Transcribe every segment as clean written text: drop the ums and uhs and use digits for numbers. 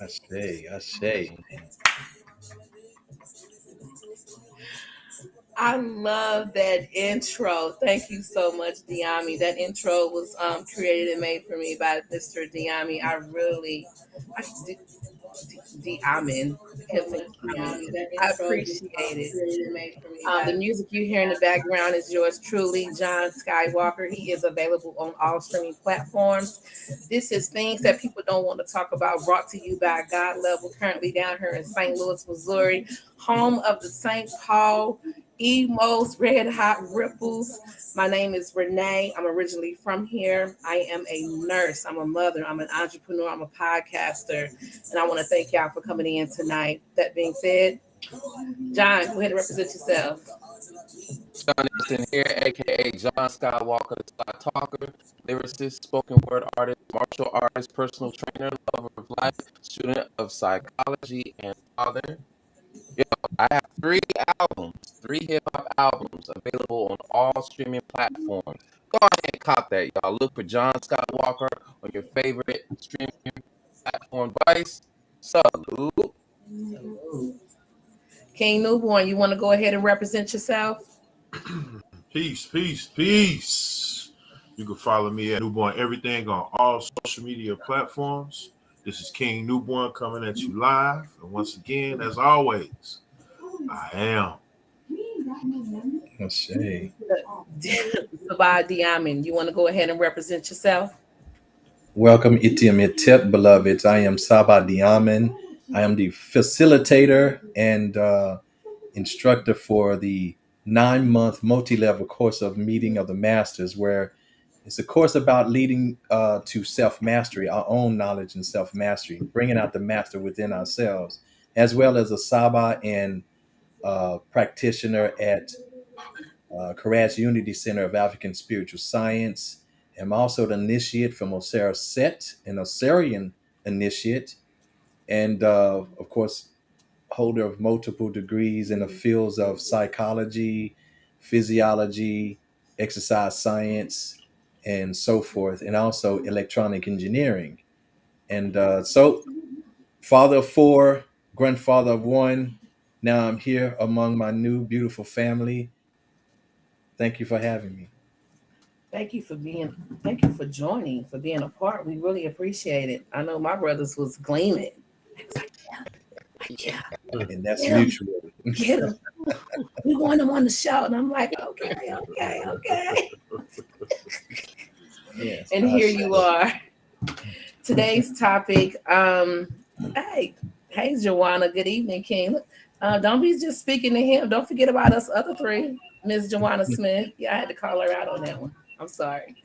I say. I love that intro. Thank you so much, Diami. That intro was created and made for me by Mr. Diami. I, Diamin. I kept saying Diami. I appreciate it. The music you hear in the background is yours truly, John Skywalker. He is available on all streaming platforms. This is Things That People Don't Want to Talk About, brought to you by God Level, currently down here in St. Louis, Missouri, home of the St. Paul Emos Red Hot Ripples. My name is Renee. I'm originally from here. I am a nurse. I'm a mother. I'm an entrepreneur. I'm a podcaster. And I want to thank y'all for coming in tonight. That being said, John, go ahead and represent yourself. John Easton here, aka John Skywalker, the Sky Talker, lyricist, spoken word artist, martial artist, personal trainer, lover of life, student of psychology, and father. Yo, I have three hip hop albums available on all streaming platforms. Go ahead and cop that, y'all. Look for John Skywalker on your favorite streaming platform device. Salute. King Newborn, you want to go ahead and represent yourself? Peace, peace, peace. You can follow me at Newborn Everything on all social media platforms. This is King Newborn coming at you live. And once again, as always, I am. I say. Sabah Diamond, you want to go ahead and represent yourself? Welcome, Itiam Itip, beloveds. I am Saba Diamen. I am the facilitator and instructor for the 9-month multi-level course of Meeting of the Masters, where it's a course about leading to self-mastery, our own knowledge and self-mastery, bringing out the master within ourselves, as well as a Saba and practitioner at Karaj Unity Center of African Spiritual Science. I'm also the initiate from Osiris Set, an Osirian initiate, and of course, holder of multiple degrees in the fields of psychology, physiology, exercise science, and so forth, and also electronic engineering. And so, father of four, grandfather of one. Now I'm here among my new beautiful family. Thank you for having me. Thank you for joining, for being a part. We really appreciate it. I know my brothers was gleaming. They was like, yeah, And that's get him, mutual. get him. We want him on the show. And I'm like, okay. Yes, And here you are. Today's topic, hey, Joanna, good evening, King. Don't be just speaking to him. Don't forget about us other three. Miss Joanna Smith. Yeah, I had to call her out on that one. I'm sorry.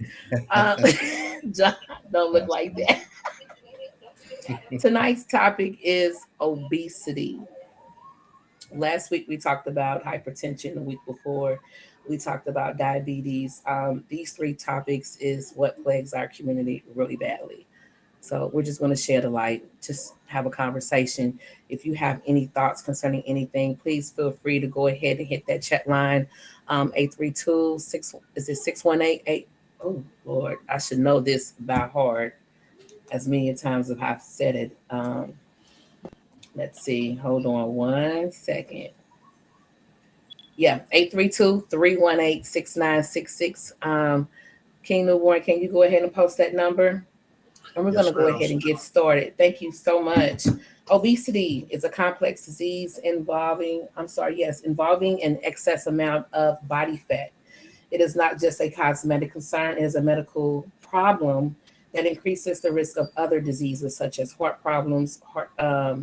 John, don't look like that. Tonight's topic is obesity. Last week we talked about hypertension. The week before we talked about diabetes. These three topics is what plagues our community really badly. So we're just going to shed a light, just have a conversation. If you have any thoughts concerning anything, please feel free to go ahead and hit that chat line, 832 is it 6188? Oh Lord, I should know this by heart, as many times as I've said it. Let's see, hold on one second. Yeah, 832-318-6966. King Newborn, can you go ahead and post that number? And we're going to go ahead and get started. Thank you so much. Obesity is a complex disease involving an excess amount of body fat. It is not just a cosmetic concern, it is a medical problem that increases the risk of other diseases such as heart problems, let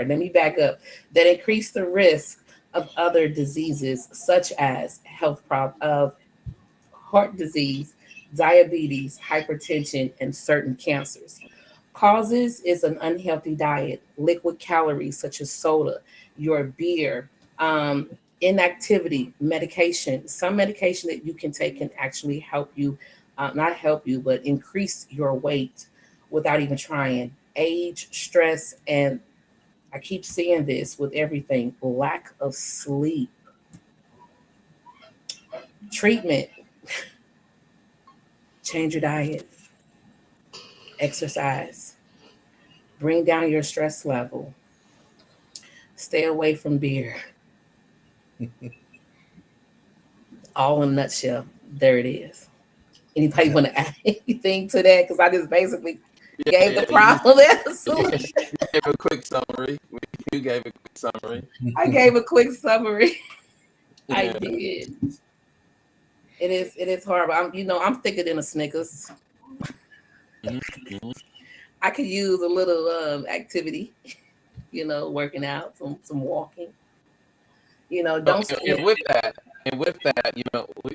me back up. That increase the risk of other diseases such as of heart disease, diabetes, hypertension, and certain cancers. Causes is an unhealthy diet, liquid calories such as soda, your beer, inactivity, medication. Some medication that you can take can actually help you, not help you, but increase your weight without even trying. Age, stress, and I keep seeing this with everything, lack of sleep. Treatment, change your diet, exercise, bring down your stress level, stay away from beer. All in a nutshell, there it is. Anybody want to add anything to that? Because I just basically Yeah, gave the yeah. You, problem as a yeah, solution. you gave a quick summary. You gave a quick summary. I gave a quick summary. I Yeah. did. It is horrible. I'm thicker than a Snickers. Hmm. Hmm. I could use a little activity, working out, some walking. So, Don't and with that,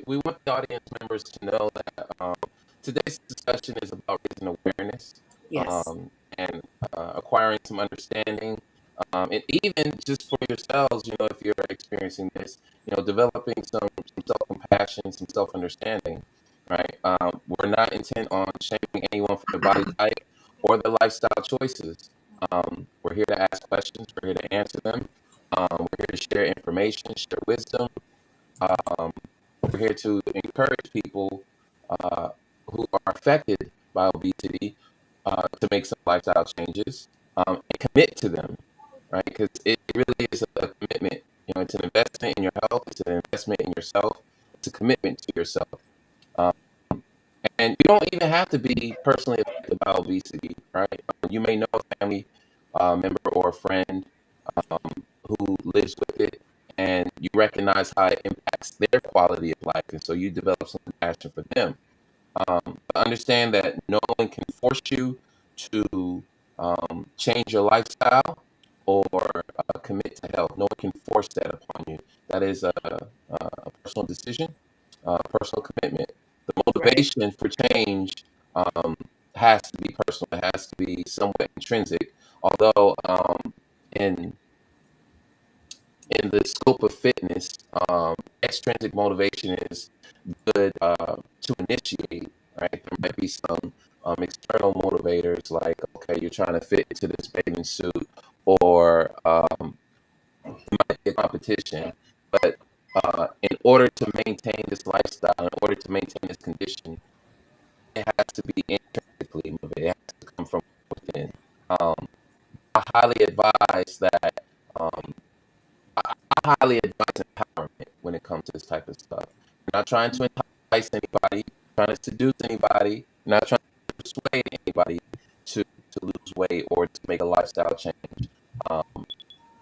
we want the audience members to know that today's discussion is about raising awareness, yes, and acquiring some understanding, and even just for yourselves, if you're experiencing this, developing some self compassion, some self understanding, right? We're not intent on shaming anyone for their body type or their lifestyle choices. We're here to ask questions. We're here to answer them. We're here to share information, share wisdom. Um, we're here to encourage people uh, who are affected by obesity to make some lifestyle changes, and commit to them, right? Because it really is a commitment. It's an investment in your health. It's an investment in yourself. It's a commitment to yourself. Um, and you don't even have to be personally affected by obesity, right? You may know a family member or a friend who lives with it, and you recognize how it impacts their quality of life, and so you develop some compassion for them. But understand that no one can force you to change your lifestyle or commit to health. No one can force that upon you. That is a personal decision, personal commitment. The right, motivation for change um, has to be personal. It has to be somewhat intrinsic. Although in the scope of fitness, extrinsic motivation is good to initiate, right? There might be some external motivators like, okay, you're trying to fit into this bathing suit, or it might be a competition. But in order to maintain this lifestyle, in order to maintain this condition, it has to be intrinsically motivated. It has to come from within. Um, I highly advise that. Um, I highly advise empowerment when it comes to this type of stuff. You're not trying to entice anybody, trying to seduce anybody, you're not trying to persuade anybody to lose weight or to make a lifestyle change. Um,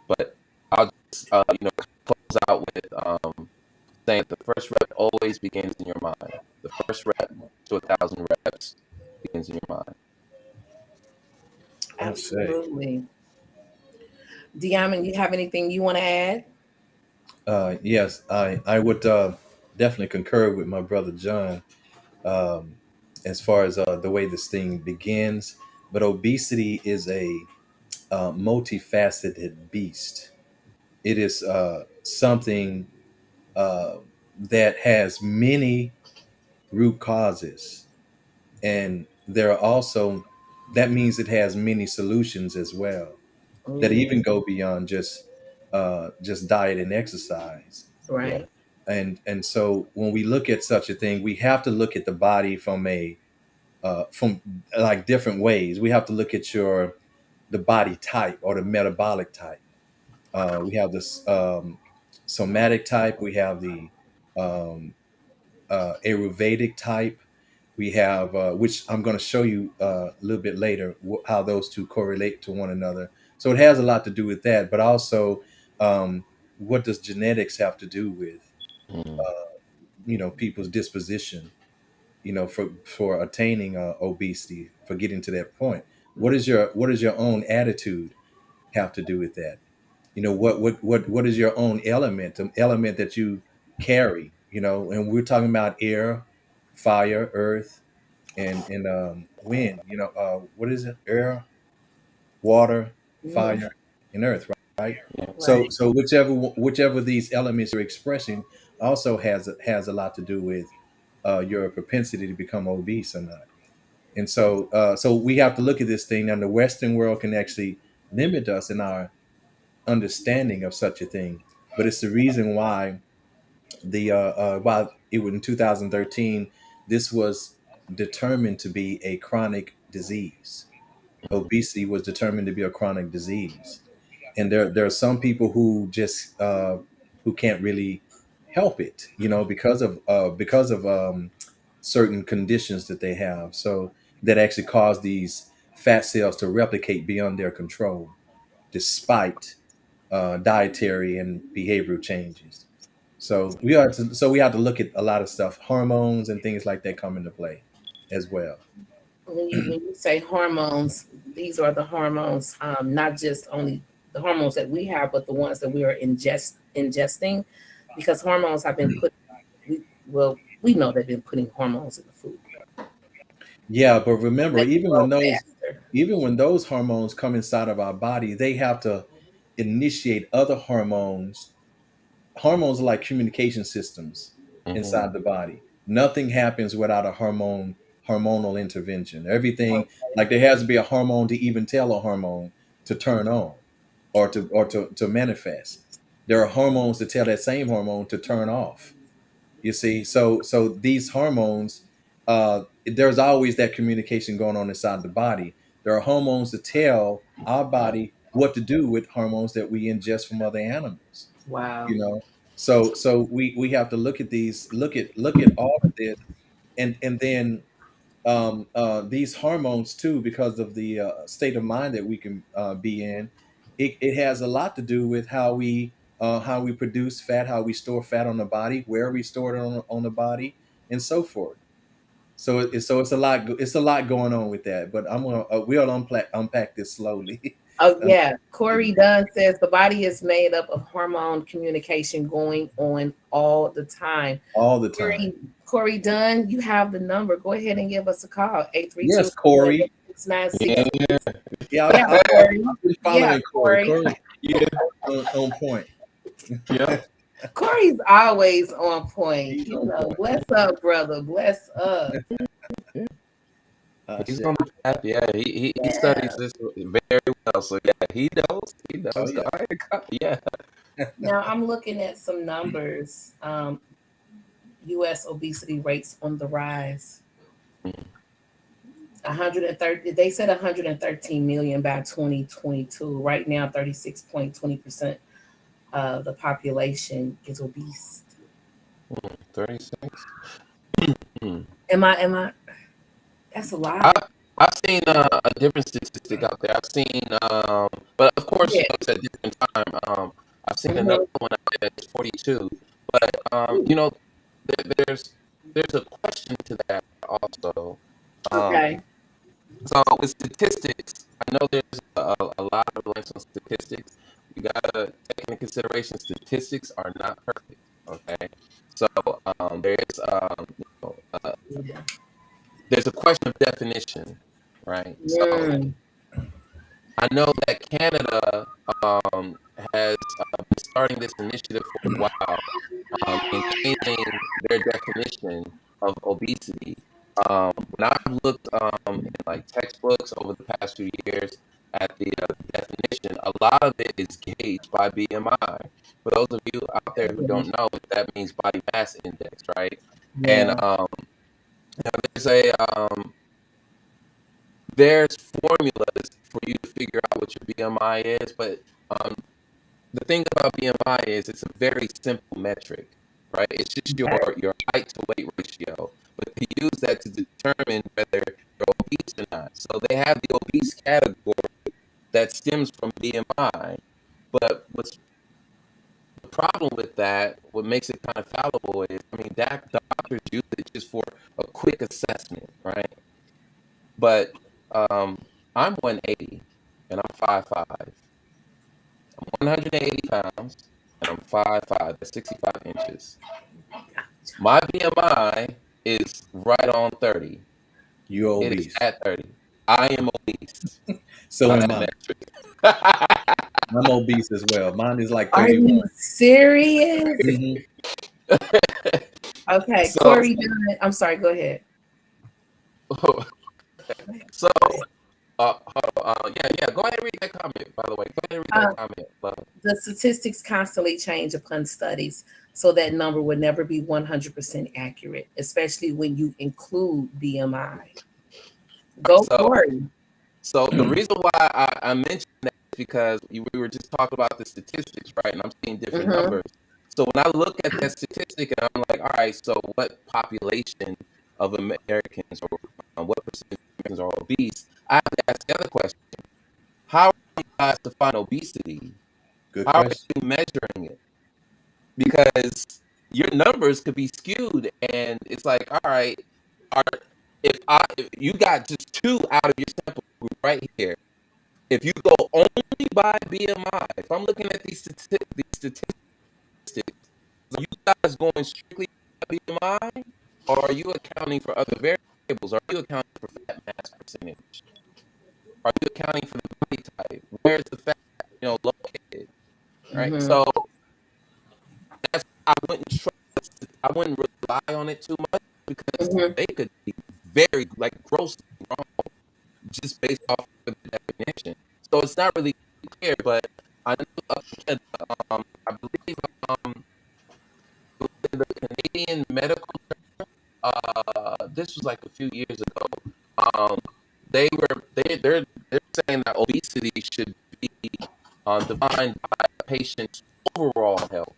but I'll just close out with saying that the first rep always begins in your mind. The first rep to 1,000 reps begins in your mind. Well said. absolutely. Diamond, you have anything you want to add? Yes, I would definitely concur with my brother John, um, as far as the way this thing begins. But obesity is a multifaceted beast. It is something uh, that has many root causes, and there are also, that means it has many solutions as well, that Ooh, even go beyond just diet and exercise. Yeah. right, And so when we look at such a thing, we have to look at the body from like different ways. We have to look at the body type or the metabolic type. We have this somatic type. We have the um, Ayurvedic type. We have, which I'm going to show you a little bit later, how those two correlate to one another. So it has a lot to do with that, but also, um, what does genetics have to do with, Mm. people's disposition, for attaining obesity, for getting to that point? What does your own attitude have to do with that? What is your own element, the element that you carry? And we're talking about air, fire, earth, and wind. What is it? Air, water, hmm, fire, and earth, right? Yeah. So right, so whichever of these elements you're expressing also has a lot to do with your propensity to become obese or not. And so we have to look at this thing, and the Western world can actually limit us in our understanding of such a thing. But it's the reason why why it was in 2013, this was determined to be a chronic disease. obesity was determined to be a chronic disease. And there are some people who just who can't really help it, because of certain conditions that they have. So that actually cause these fat cells to replicate beyond their control, despite dietary and behavioral changes. So we have to look at a lot of stuff. Hormones and things like that come into play as well. When you say hormones, these are the hormones, not just only the hormones that we have, but the ones that we are ingesting, because hormones have been put. We know they've been putting hormones in the food. Yeah, but remember, Make it grow faster. even when those hormones come inside of our body, they have to initiate other hormones. Hormones are like communication systems Hmm. inside the body. Nothing happens without a hormonal intervention. Everything, like, there has to be a hormone to even tell a hormone to turn on, or to manifest. There are hormones to tell that same hormone to turn off. You see, so these hormones, there's always that communication going on inside the body. There are hormones to tell our body what to do with hormones that we ingest from other animals. Wow. You know, so we have to look at these, look at all of this, and then these hormones too, because of the state of mind that we can be in. It has a lot to do with how we produce fat, how we store fat on the body, where we store it on the body, and so forth. So it's a lot. It's a lot going on with that. But we'll unpack this slowly. Oh uh, yeah, Corey Dunn says the body is made up of hormone communication going on all the time. all the time. Corey, Corey Dunn, you have the number. Go ahead and give us a call. Yes, 832 Corey. 696. Yeah, Yeah, Yeah, Corey. I've been Yeah, following Corey. Corey. Corey yeah, on point. yeah. Corey's always on point. He's on point. Bless up, brother. Bless up. He's Shit. on the path. Yeah, he Yeah. studies this very well. So yeah, he knows. He knows. Oh, yeah. Go ahead, yeah. Now I'm looking at some numbers. U.S. obesity rates on the rise. 130. They said 113 million by 2022. Right now, 36.20% of the population is obese. 36. Am I? That's a lot. I've seen a different statistic out there. I've seen, but of course, Yeah. it's a different time. I've seen Mhm. another one out there that's 42. But there's a question to that also. Okay. So with statistics, I know there's a lot of reliance on statistics. You gotta take into consideration statistics are not perfect. Okay, so there's a question of definition, right? So Mm. I know that Canada has been starting this initiative for a while in changing their definition of obesity. When I've looked in like textbooks over the past few years at the definition, a lot of it is gauged by BMI. For those of you out there who don't know, that means body mass index, right? And Yeah. now there's formulas for you to figure out what your BMI is, but um, the thing about BMI is it's a very simple metric, right? It's just your height to weight ratio, but they use that to determine whether you're obese or not. So they have the obese category that stems from BMI, but what's the problem with that? What makes it kind of fallible is, I mean, that doctors use it just for a quick assessment, right? But I'm 180 and I'm 5'5". I'm 180 pounds and I'm 5'5". That's 65 inches. My BMI is right on 30. You're It is obese. at 30. I am obese So by am that I. metric. I'm obese as well. Mine is like Are 31. you serious? Mhm. Okay, So, Corey Dunn. I'm sorry. Go ahead. so yeah. Go ahead and read that comment. By the way, go ahead and read Uh, that comment. Love. the statistics constantly change upon studies, so that number would never be 100% accurate, especially when you include BMI. Go, So Corey. So the reason why I mentioned that is because we were just talking about the statistics, right? And I'm seeing different numbers. So when I look at that statistic, and I'm like, all right, so what population of Americans or what percentage of Americans are obese? I have to ask the other question: how are you guys define obesity? Good How are question. you measuring it? Because your numbers could be skewed, and it's like, all right, are, if you got just two out of your sample group right here, if you go only by BMI, if I'm looking at these statistics, are you guys going strictly by BMI, or are you accounting for other variables? Are you accounting for fat mass percentage? Are you accounting for the body type? Where's the fat, located? Right. So that's I wouldn't rely on it too much because they could be very like grossly wrong just based off of the definition. So it's not really clear, but I know I believe the Canadian medical this was like a few years ago. They're saying that obesity should be defined by a patient's overall health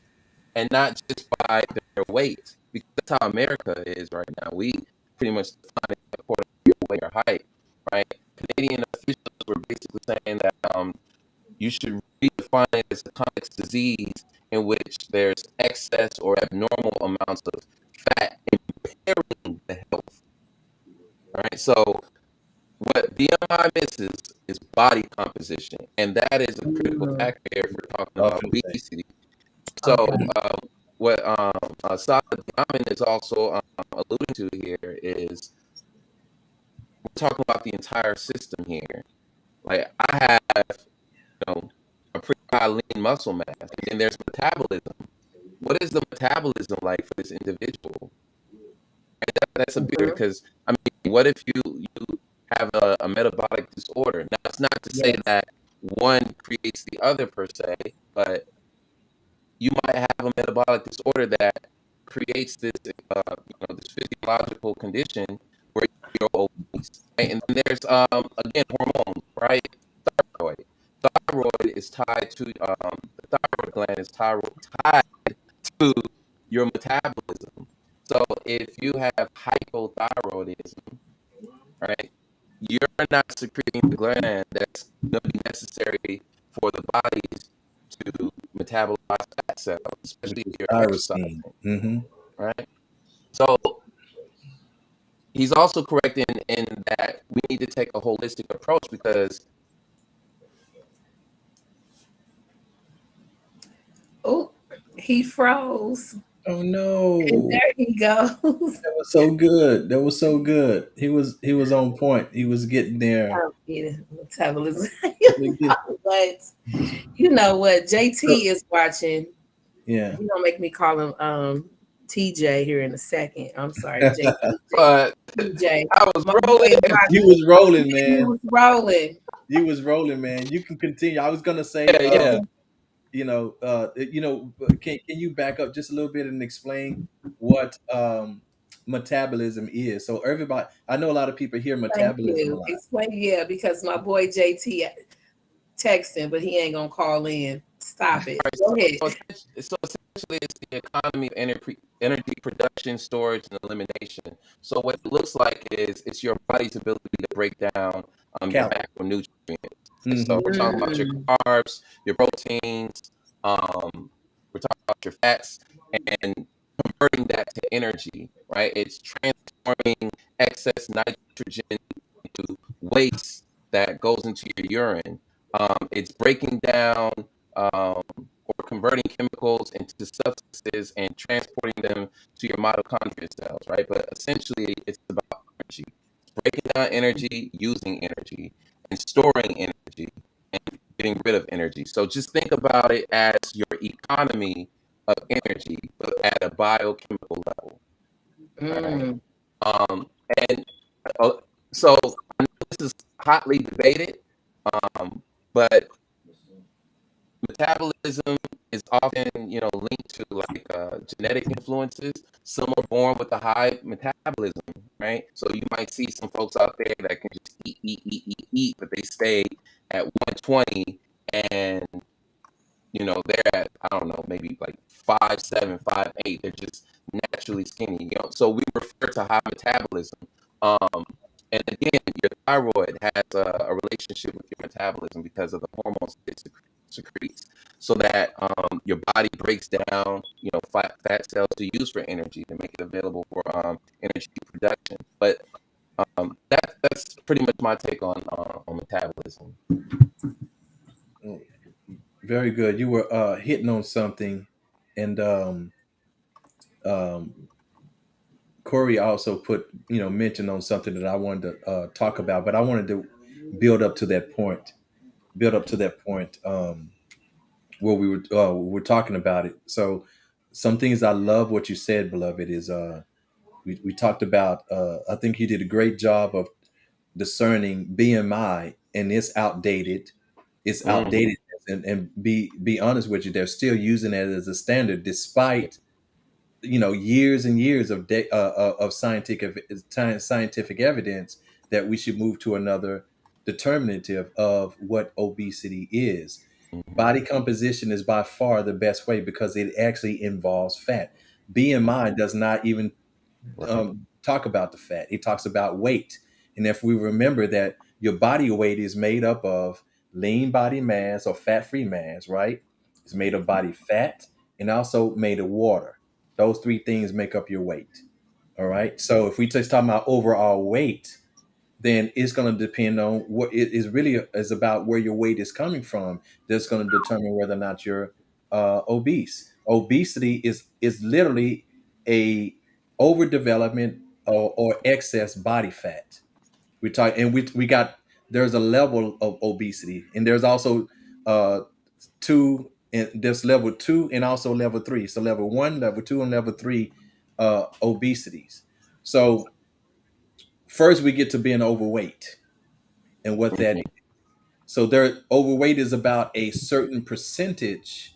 and not just by their weight, because that's how America is right now. We pretty much define it according to your weight or height, right? Canadian officials were basically saying that you should redefine it as a complex disease in which there's excess or abnormal amounts of fat impairing the health. All right, so what BMI misses is body composition, and that is a critical factor if we're talking about Often. obesity. So, what Saad Diamond is also alluding to here is we're talking about the entire system here. Like I have, a pretty high lean muscle mass, and then there's metabolism. What is the metabolism like for this individual? That's a bigger, because I mean, what if you have a metabolic disorder? Now, it's not to say that one creates the other per se, but you might have a metabolic disorder that creates this this physiological condition where you're obese, right? And then there's again hormones, right? Thyroid. Thyroid is tied to the thyroid gland is tied to your metabolism. So if you have hypothyroidism, right, you're not secreting the gland that's going to be necessary for the bodies to metabolize fat cells, especially if you're Tyrosine. exercising, Mm-hmm. right? So he's also correct in that we need to take a holistic approach because Oh, he froze. Oh And no. there he goes. That was so good. That was so good. He was on point. He was getting there. Metabolism. So But you know what? JT is watching. yeah. You don't make me call him TJ here in a second. I'm sorry, JT. but TJ. I was My boy rolling. is You watching. was rolling, He man. was rolling. You was rolling, man. You can continue. I was gonna say, Yeah. can you back up just a little bit and explain what metabolism is? So everybody, I know a lot of people hear Thank metabolism a you. lot. Explain, yeah, because my boy JT texting, but he ain't gonna call in. Stop it. Go ahead. So essentially, it's the economy of energy production, storage, and elimination. So what it looks like is it's your body's ability to break down your Calorie. macronutrients. So Mm-hmm. we're talking about your carbs, your proteins, we're talking about your fats, and converting that to energy, right? It's transforming excess nitrogen into waste that goes into your urine. It's breaking down or converting chemicals into substances and transporting them to your mitochondria cells, right? But essentially, it's about energy. It's breaking down energy, using energy, and storing energy, and getting rid of energy. So just think about it as your economy of energy, but at a biochemical level. Right? Um, and so I know this is hotly debated, but metabolism is often, linked to like genetic influences. Some are born with a high metabolism, right? So you might see some folks out there that can just eat, but they stay at 120, and they're at, I don't know, maybe like 5'7", 5'8". They're just naturally skinny, So we refer to high metabolism. And again, your thyroid has a relationship with your metabolism because of the hormones it secretes, so that your body breaks down, fat cells to use for energy to make it available for energy production. But that's pretty much my take on metabolism. Very good. You were hitting on something, and um, Corey also mentioned on something that I wanted to talk about, but I wanted to build up to that point. Build up to that point where we were talking about it. So, some things I love what you said, beloved, is we talked about. I think you did a great job of discerning BMI, and it's outdated. It's Mm-hmm. outdated, and be honest with you, they're still using it as a standard, despite years and years of scientific evidence that we should move to another determinative of what obesity is. Mm-hmm. Body composition is by far the best way because it actually involves fat. BMI does not even Right. talk about the fat. It talks about weight. And if we remember that your body weight is made up of lean body mass or fat free mass, right? It's made of body fat and also made of water. Those three things make up your weight. All right. So if we just talk about overall weight, then it's going to depend on what it is really is about where your weight is coming from. That's going to determine whether or not you're obese. Obesity is literally a overdevelopment or excess body fat. We talk and we got there's a level of obesity, and there's also uh, two, and there's level two and also level three. So level one, level two, and level three obesities. So first we get to being overweight and what that is. Mm-hmm. So there overweight is about a certain percentage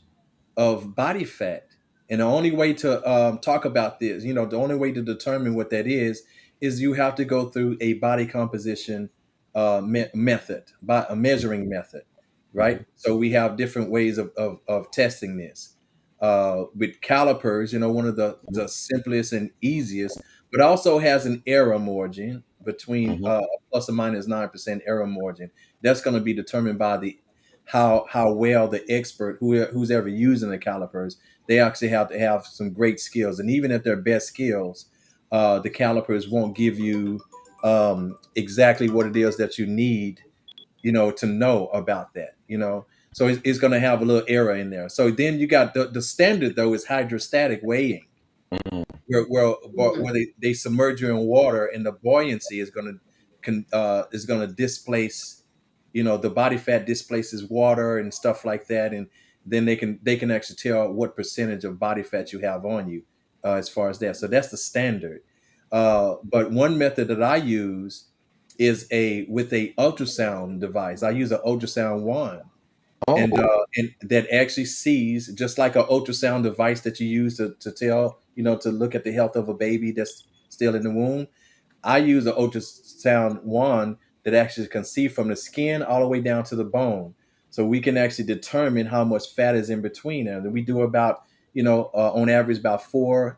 of body fat. And the only way to talk about this, the only way to determine what that is you have to go through a body composition method, by a measuring method, right? So we have different ways of testing this. With calipers, one of the simplest and easiest, but also has an error margin between Mm-hmm. a plus or minus 9% error margin. That's going to be determined by the how well the expert who's ever using the calipers, they actually have to have some great skills. And even if they're best skills, the calipers won't give you exactly what it is that you need, to know about that. So it's going to have a little error in there. So then you got the standard though is hydrostatic weighing, Mm-hmm. where they submerge you in water, and the buoyancy is going to displace, the body fat displaces water and stuff like that, and then they can actually tell what percentage of body fat you have on you, as far as that. So that's the standard. But one method that I use is a with a ultrasound device. I use an ultrasound wand, Oh. and that actually sees, just like an ultrasound device that you use to tell, to look at the health of a baby that's still in the womb. I use an ultrasound wand that actually can see from the skin all the way down to the bone. So we can actually determine how much fat is in between there. And we do about, on average, about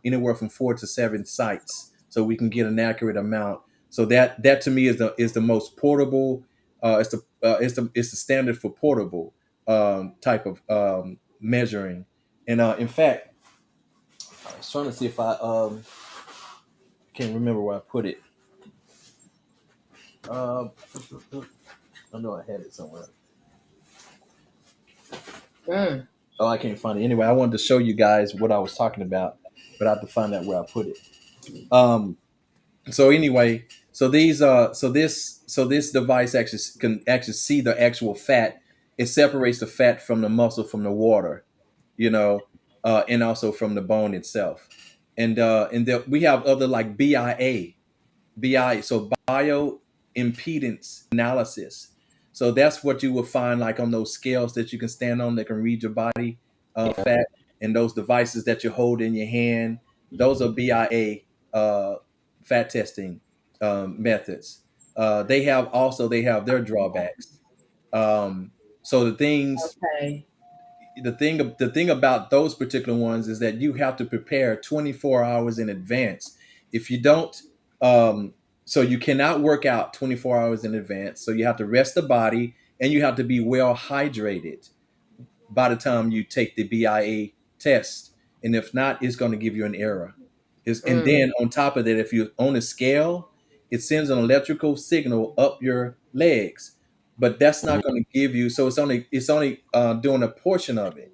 anywhere from 4 to 7 sites. So we can get an accurate amount. So that to me is the most portable. It's the standard for portable type of measuring. And in fact, I was trying to see if I can't remember where I put it. Uh, I know I had it somewhere. Mm. Oh, I can't find it. Anyway, I wanted to show you guys what I was talking about, but I have to find out where I put it. Um, so anyway, so this device actually can actually see the actual fat. It separates the fat from the muscle from the water, and also from the bone itself. And we have other like so bioimpedance analysis. So that's what you will find like on those scales that you can stand on that can read your body Yeah. fat, and those devices that you hold in your hand, those are BIA fat testing methods. They have their drawbacks. Um, so Okay. the thing about those particular ones is that you have to prepare 24 hours in advance. If you don't, um, so you cannot work out 24 hours in advance. So you have to rest the body and you have to be well hydrated by the time you take the BIA test. And if not, it's going to give you an error. And Mm, then on top of that, if you're on a scale, it sends an electrical signal up your legs, but that's not going to give you. So it's only doing a portion of it.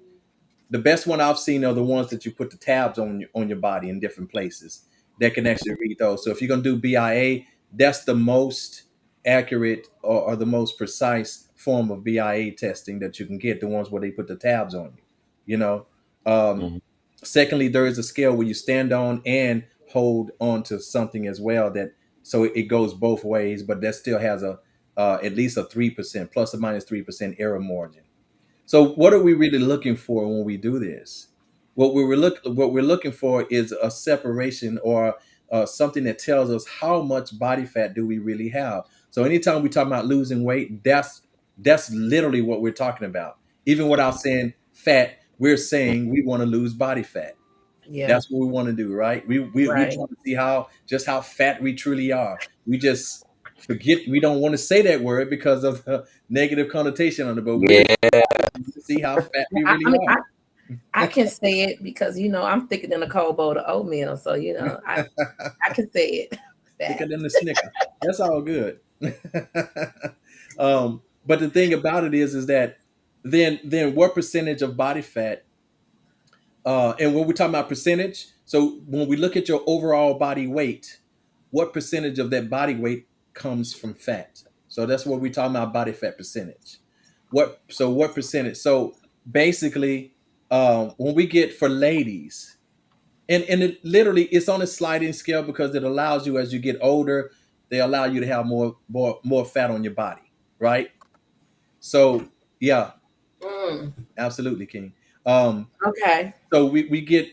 The best one I've seen are the ones that you put the tabs on your body in different places that can actually read those. So if you're gonna do BIA, that's the most accurate or the most precise form of BIA testing that you can get. The ones where they put the tabs on you. You know. Um, Mhm. Secondly, there is a scale where you stand on and hold on to something as well. That so it goes both ways, but that still has a at least a 3% plus or minus 3% error margin. So what are we really looking for when we do this? What we're looking for is a separation or something that tells us how much body fat do we really have. So anytime we talk about losing weight, that's literally what we're talking about. Even without saying fat, we're saying we want to lose body fat. yeah. That's what we want to do, right? We're Right. trying to see how fat we truly are. We just forget we don't want to say that word because of the negative connotation on it, but we're Yeah. to see how fat we I, really I mean, I are. can say it because I'm thicker than a cold bowl of oatmeal, so I can say it. Thicker That. than the Snicker. That's all good. But the thing about it is that then what percentage of body fat and when we're talking about percentage, so when we look at your overall body weight, what percentage of that body weight comes from fat? So that's what we're talking about body fat percentage. What percentage? So basically, when we get for ladies, and it literally it's on a sliding scale because it allows you as you get older, they allow you to have more fat on your body, right? So yeah, Mm, absolutely, King. Um, okay. so we get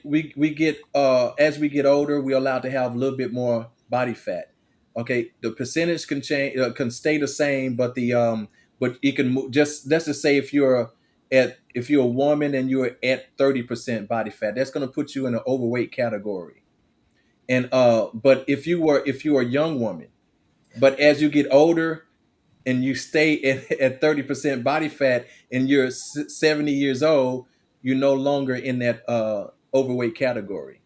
as we get older, we're allowed to have a little bit more body fat. Okay, the percentage can change, can stay the same, but the but you can move. Just let's just say if you're a woman and you're at 30% body fat, that's going to put you in an overweight category. And but if you were a young woman, but as you get older and you stay at 30% body fat and you're 70 years old, you're no longer in that overweight category.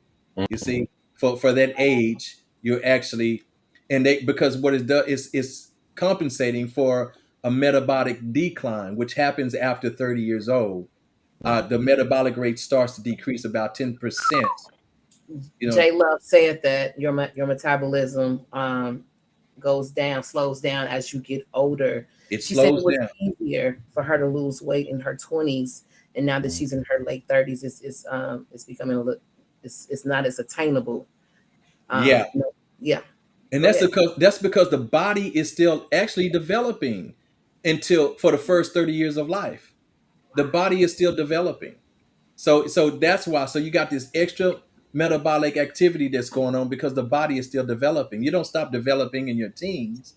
You Mhm. see, for that age, you're actually and they because what it does is compensating for a metabolic decline, which happens after 30 years old. The metabolic rate starts to decrease about 10%. You know, J Love said that your metabolism goes down, slows down as you get older. it She said it slows was down. easier for her to lose weight in her 20s, and now that she's in her late 30s, it's becoming a little, it's not as attainable. Yeah, No, yeah, and go ahead. that's because the body is still actually developing until for the first 30 years of life. The body is still developing. So that's why. So you got this extra metabolic activity that's going on because the body is still developing. You don't stop developing in your teens.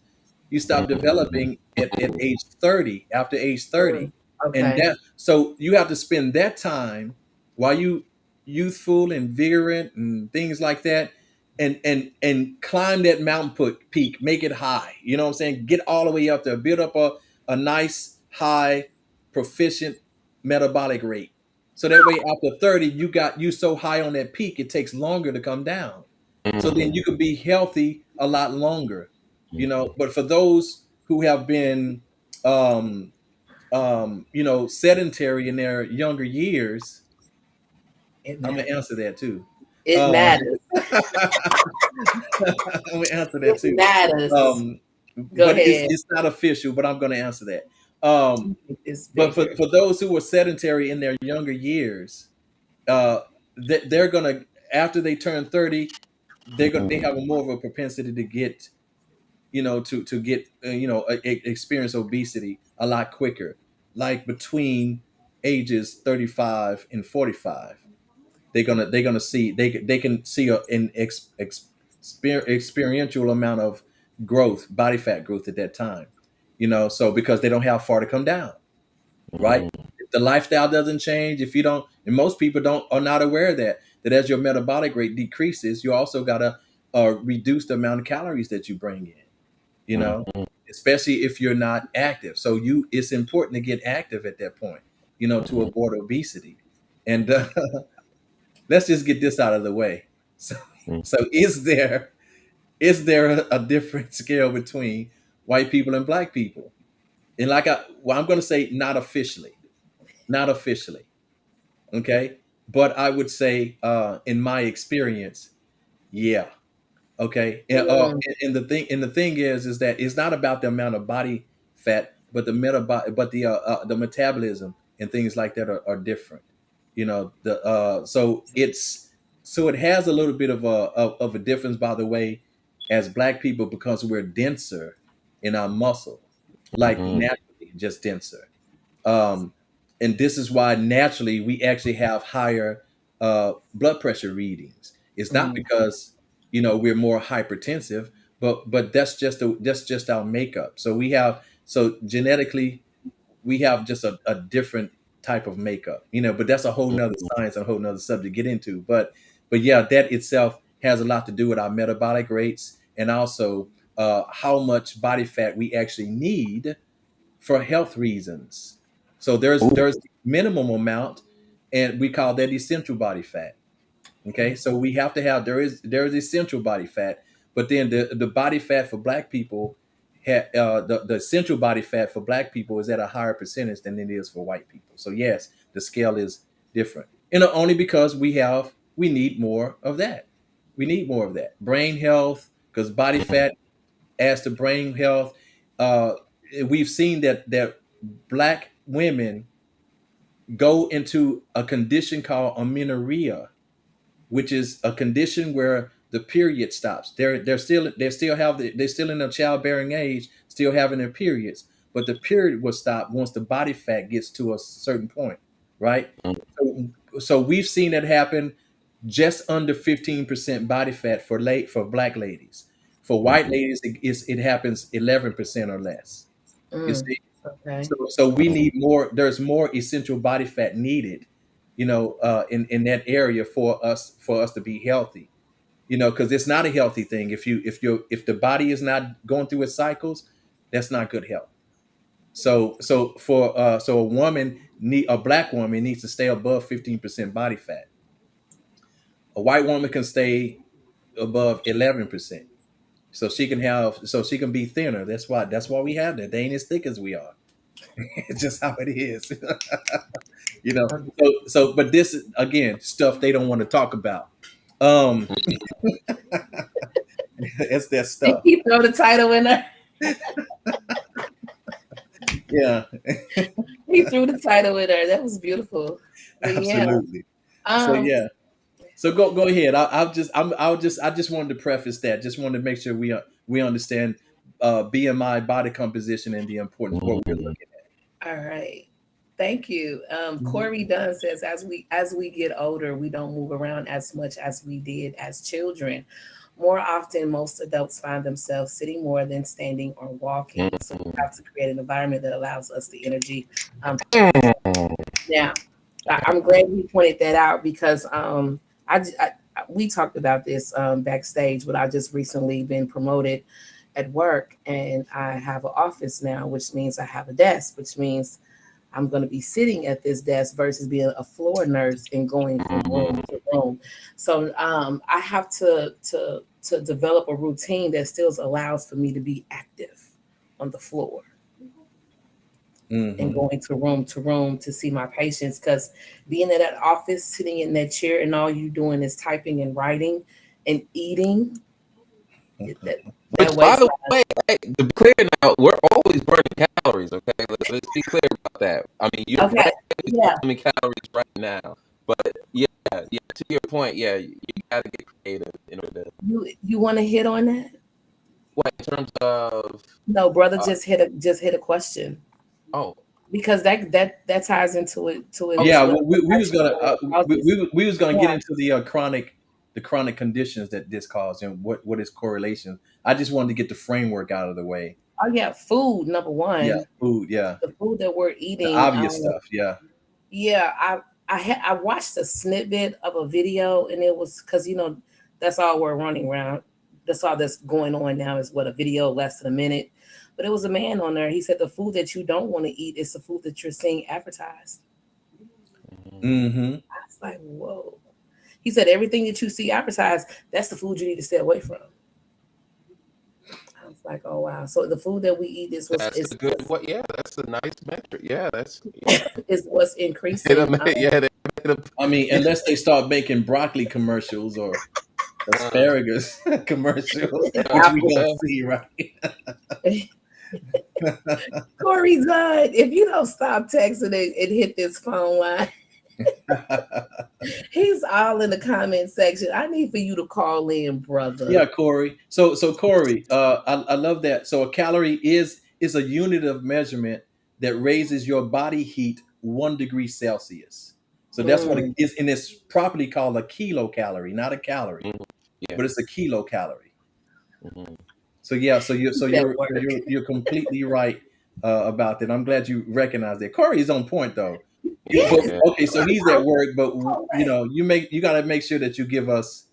You stop developing at age 30, after age 30. Mm, And okay. that so you have to spend that time while you youthful and vigorant and things like that and climb that mountain peak, make it high. You know what I'm saying? Get all the way up there, build up a nice high proficient metabolic rate. So that way after 30, you so high on that peak, it takes longer to come down. So then you can be healthy a lot longer, But for those who have been um sedentary in their younger years, It I'm gonna matters. answer that too. It Um, matters. I'm gonna answer that It too. matters. Um, Go but ahead. it's not official, but I'm gonna answer that. Um, It's but bigger. for those who were sedentary in their younger years, uh, they're gonna after they turn 30, they have a more of a propensity to get to get experience obesity a lot quicker, like between ages 35 and 45. They're gonna see they can see experiential amount of growth, body fat growth at that time. So because they don't have far to come down, right? If the lifestyle doesn't change, if you don't, and most people don't are not aware of that as your metabolic rate decreases, you also gotta reduce the amount of calories that you bring in. You know, especially if you're not active. So it's important to get active at that point. To avoid obesity. And let's just get this out of the way. So, so is there a different scale between white people and black people? And I'm going to say not officially, okay. But I would say, in my experience, yeah, okay. And the thing is that it's not about the amount of body fat, but the metabolism and things like that are different. The so it has a little bit of a difference, by the way, as black people, because we're denser in our muscle, like naturally just denser. um, and this is why naturally we actually have higher blood pressure readings. It's not Mm, because we're more hypertensive, but that's just our makeup. So genetically we have just a different type of makeup. But that's a whole nother science, a whole nother subject to get into. But yeah, that itself has a lot to do with our metabolic rates, and also how much body fat we actually need for health reasons. So there's minimum amount, and we call that essential body fat. Okay, so we have to have there is essential body fat, but then the body fat for black people, the essential body fat for black people is at a higher percentage than it is for white people. So yes, the scale is different, only because we need more of that. We need more of that brain health, because body fat as to brain health. Uh, we've seen that black women go into a condition called amenorrhea, which is a condition where the period stops. They're still in a childbearing age, still having their periods, but the period will stop once the body fat gets to a certain point, right? So we've seen it happen just under 15% body fat for black ladies. For white ladies, it happens 11% or less. You mm, see, okay. so we need more. There's more essential body fat needed, in that area for us to be healthy. Because it's not a healthy thing if the body is not going through its cycles, that's not good health. So a black woman needs to stay above 15% body fat. A white woman can stay above 11%. So she can be thinner. That's why we have that. They ain't as thick as we are. It's just how it is. you know. Okay. But this is again stuff they don't want to talk about. Um, it's that Did stuff. he throw the title in there? Yeah, He threw the title in there. That was beautiful. But yeah. absolutely. So Um, yeah. So go ahead. I just wanted to preface that. Just wanted to make sure we understand BMI, body composition, and the importance of what we're looking all right. Thank you. at. Corey Dunn says, as we get older, we don't move around as much as we did as children. More often, most adults find themselves sitting more than standing or walking. So we have to create an environment that allows us the energy. Now, I'm glad you pointed that out because we talked about this backstage, but I just recently been promoted at work, and I have an office now, which means I have a desk, which means I'm going to be sitting at this desk versus being a floor nurse and going from room to room. So I have to develop a routine that still allows for me to be active on the floor and Hmm. going to room to see my patients. Because being in that office, sitting in that chair, and all you doing is typing and writing and eating, that Which, that by wastes the time. way, to be clear now, we're always burning calories. Okay, let's be clear about that. I mean, you're Okay, always yeah, consuming calories right now, but yeah, yeah. To your point, yeah, you got to get creative in order to. you want to hit on that? What in terms of? No, brother, Uh, just hit a question. oh. because that ties into it as Yeah, well. well, we was gonna Causes. we was gonna get Yeah. into the chronic conditions that this cause and what is correlation. I just wanted to get the framework out of the way. Oh yeah, food number Yeah, one. food. Yeah, The food that we're the eating. obvious stuff. Yeah. Yeah, I watched a snippet of a video, and it was because that's all we're running around. That's all that's going on now is what, a video less than a minute. But it was a man on there. He said the food that you don't want to eat is the food that you're seeing advertised. Mm-hmm. I was like, whoa. He said everything that you see advertised, that's the food you need to stay away from. I was like, oh wow. So the food that we eat is That's a good what? Yeah, that's a nice metric. Yeah, that's is what's increasing. yeah. I mean, unless they start making broccoli commercials or asparagus commercials, which we don't see, right? Corey's done. If you don't stop texting and hit this phone line, he's all in the comment section. I need for you to call in, brother. Yeah, Corey. So Corey, I love that. So a calorie is a unit of measurement that raises your body heat 1 degree Celsius. So that's what it Mm, is, and it's properly called a kilocalorie, not a calorie, Mhm. Yeah. but it's a kilocalorie. Mhm. So yeah, so you're so that you're so work. you're completely right about that. I'm glad you recognize that. Corey is on point though. But Yes. Yeah. okay, so he's at work, but Correct. you got to make sure that you give us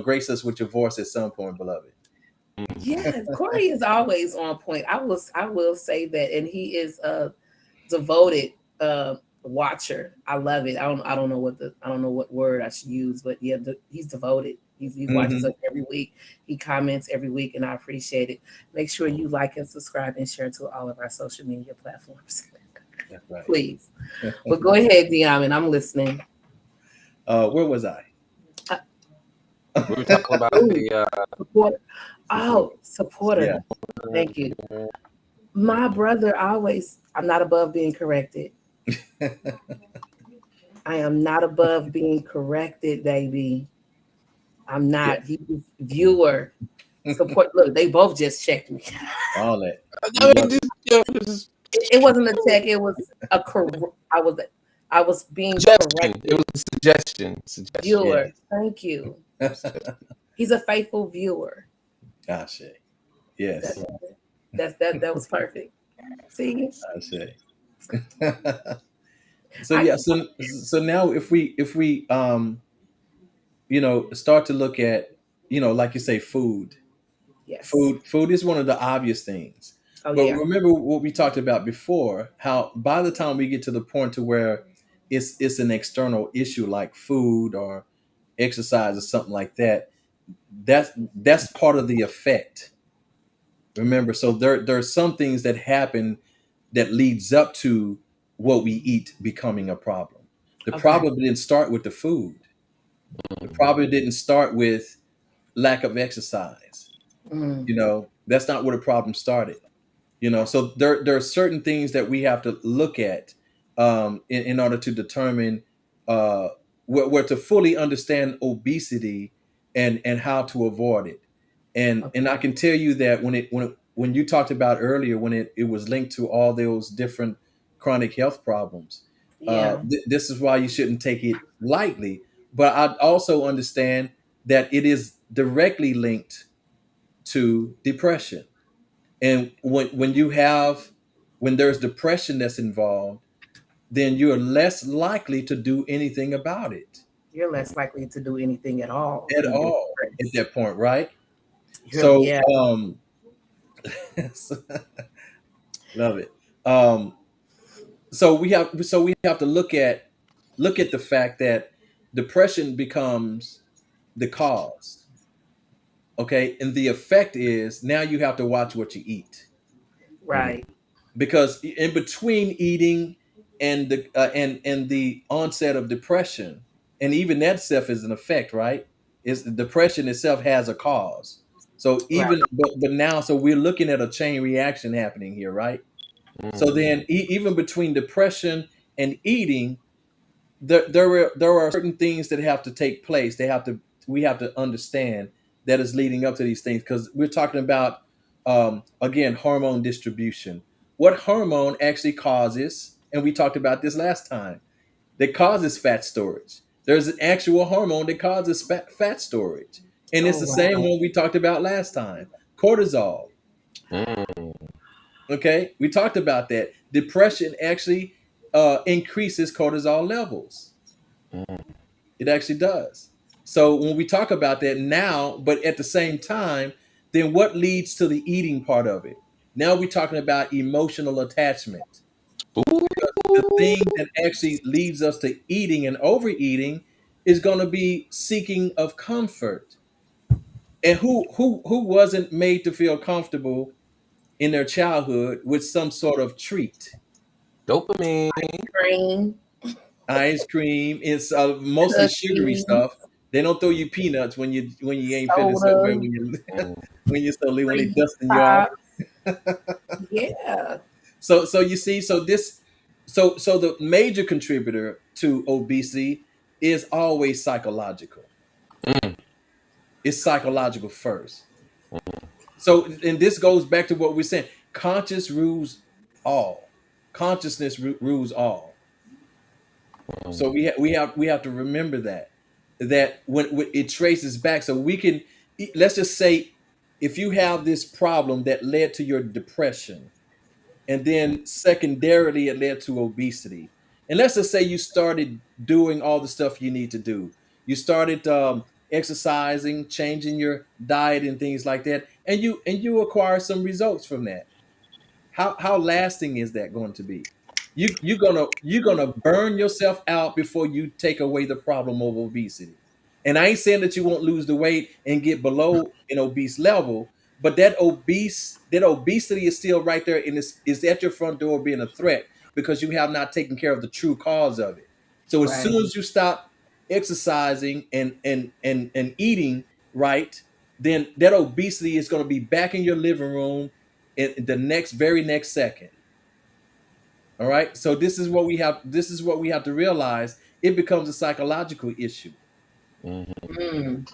grace us with your voice at some point, beloved. Mhm. Yes, Corey is always on point. I will say that, and he is a devoted watcher. I love it. I don't know what word I should use, but yeah, he's devoted. He watches Hmm. us every week. He comments every week, and I appreciate it. Make sure you like and subscribe and share to all of our social media platforms, That's right. please. But go ahead, Dion, I'm listening. Where was I? Uh, We were talking about ooh, the support. support. Oh, supporter. Yeah. Thank you. My brother always. I'm not above being corrected. I am not above being corrected, baby. I'm Yeah. not. He was viewer support. Look, they both just checked me. All that. We I love mean, just It wasn't a check. It was a I was being suggestion. It corrected. was a suggestion. Suggestion. it. Viewer, thank you. Yes. He's a faithful viewer. Gosh. That Yes. that was perfect. See, I say. So I yeah, so now if we start to look at, like you say, food. yes. Food is one of the obvious things. Oh But yeah. remember what we talked about before, how by the time we get to the point to where it's an external issue like food or exercise or something like that, that's part of the effect. Remember, so there's some things that happen that leads up to what we eat becoming a problem. The Okay. problem didn't start with the food. The problem didn't start with lack of exercise. Mm, That's not where the problem started. So there are certain things that we have to look at in order to determine where to fully understand obesity and how to avoid it. And okay. I can tell you that when you talked about earlier when it was linked to all those different chronic health problems, Yeah. this is why you shouldn't take it lightly. But I also understand that it is directly linked to depression. And when there's depression that's involved, then you're less likely to do anything about it You're less likely to do anything at all at when you're all at depressed. that point, right? So Yeah. love it. Um, so we have to look at the fact that depression becomes the cause. Okay, and the effect is now you have to watch what you eat. Right. Because in between eating and the onset of depression, and even that stuff is an effect, right? Is depression itself has a cause. So Right. but now so we're looking at a chain reaction happening here, right? So then even between depression and eating, there are certain things that have to take place. We have to understand that is leading up to these things because we're talking about again hormone distribution. what hormone actually causes, and we talked about this last time, that causes fat storage. There's an actual hormone that causes fat storage. And it's Oh the same wow. one we talked about last time, cortisol. Mm. Okay, we talked about that. Depression actually increases cortisol levels. Mm. It actually does. So when we talk about that now, but at the same time, then what leads to the eating part of it? Now we're talking about emotional attachment. The Ooh. thing that actually leads us to eating and overeating is going to be seeking of comfort. And who wasn't made to feel comfortable in their childhood with some sort of treat? Dopamine. Cream, Ice cream. It's mostly sugary cookies, stuff. They don't throw you peanuts when you ain't feeling so soda, good, when you Mm. when they freeze dusting you off. pop. Yeah. So you see, so the major contributor to obesity is always psychological. Mm. It's psychological first. So, and this goes back to what we're saying: conscious rules all. Consciousness rules all. Mm. So we have to remember that when it traces back, so we can let's just say if you have this problem that led to your depression, and then secondarily it led to obesity, and let's just say you started doing all the stuff you need to do. You started exercising, changing your diet and things like that, and you acquire some results from that. How lasting is that going to be? You're gonna burn yourself out before you take away the problem of obesity. And I ain't saying that you won't lose the weight and get below an obese level, but that obesity is still right there and is at your front door being a threat because you have not taken care of the true cause of it. So as Right. soon as you stop exercising and eating right, then that obesity is going to be back in your living room in the very next second. All right. So this is what we have to realize. It becomes a psychological issue. Mhm. Mm.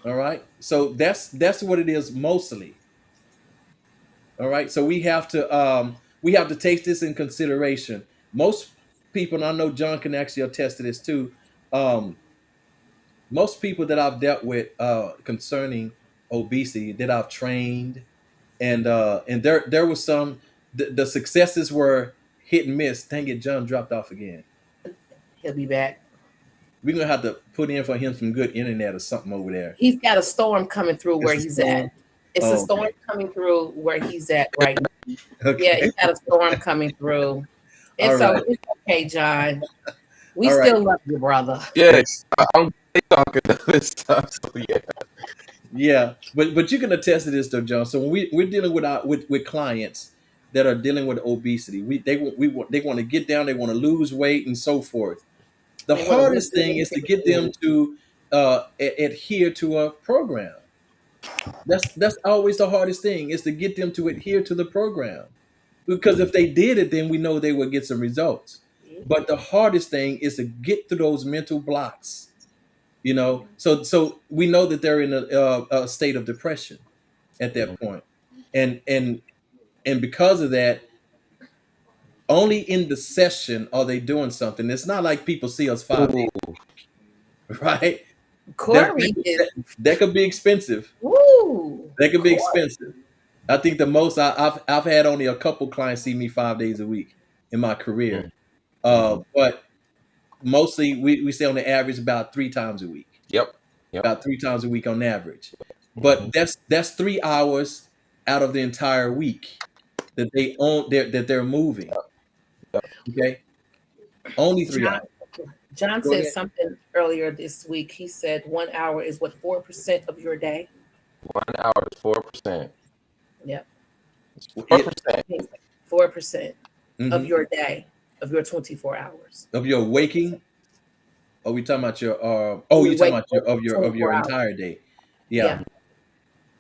All right. So that's what it is mostly. All right. So we have to take this in consideration. Most people, and I know John can actually attest to this too. Um, most people that I've dealt with concerning obesity that I've trained, and there was some, the successes were hit and miss. Dang it, John dropped off again. He'll be back. We're gonna have to put in for him some good internet or something over there. He's got a storm coming through It's where a he's at. storm. It's a Oh, storm okay. coming through where he's at right now. Yeah, Okay. he's got a storm coming through. All right. It's okay, John. We All right. still love you, brother. Yes, I'm talking to this stuff. So yeah. Yeah, but you can attest to this though, John. So when we're dealing with clients that are dealing with obesity, they want to get down, they want to lose weight, and so forth. The They want to lose hardest their thing is to get them weight. to adhere to a program. That's always the hardest thing, is to get them to adhere to the program. Because if they did it, then we know they would get some results. But the hardest thing is to get through those mental blocks. So we know that they're in a state of depression at that point, and because of that, only in the session are they doing something. It's not like people see us 5 days, Ooh. right? that, Corey is that, that could be expensive. woo. That could be Corey. expensive. I think the most I've had only a couple clients see me 5 days a week in my career. Mm. Mhm. But mostly we say on the average about 3 times a week. Yep. Yep. About 3 times a week on average. But Mhm. that's 3 hours out of the entire week that they're moving. Yep. Okay, only three John hours. John Go said ahead. something earlier this week. He said 1 hour is what 4% of your day. 1 hour is 4%. Yep. It's It, 4%. 4% of mhm. your day, of your 24 hours. Of your waking. Are we talking about your? Oh, Your you talking wake about your of your 24 hours. entire day? Yeah.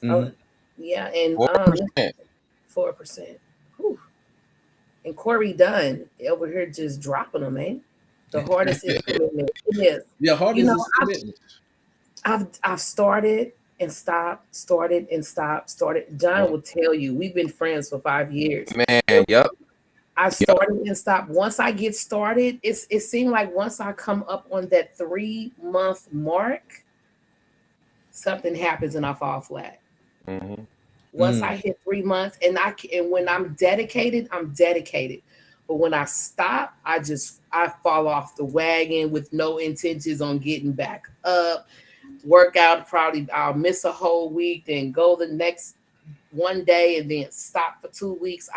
Yeah. Oh, Hmm. yeah. And 4%. 4%. Whew. And Corey Dunn over here just dropping them, man. The hardest is commitment. It is. Yeah. You Hardest know, is commitment. I've started and stopped, started and stopped, started. John Mm. will tell you we've been friends for 5 years. Man, yep. I Yep. started and stopped. Once I get started, it seemed like once I come up on that 3 month mark, something happens and I fall flat. Mm-hmm. Once Mm. I hit 3 months, and when I'm dedicated, I'm dedicated. But when I stop, I fall off the wagon with no intentions on getting back up. Workout, probably I'll miss a whole week, then go the next one day, and then stop for 2 weeks.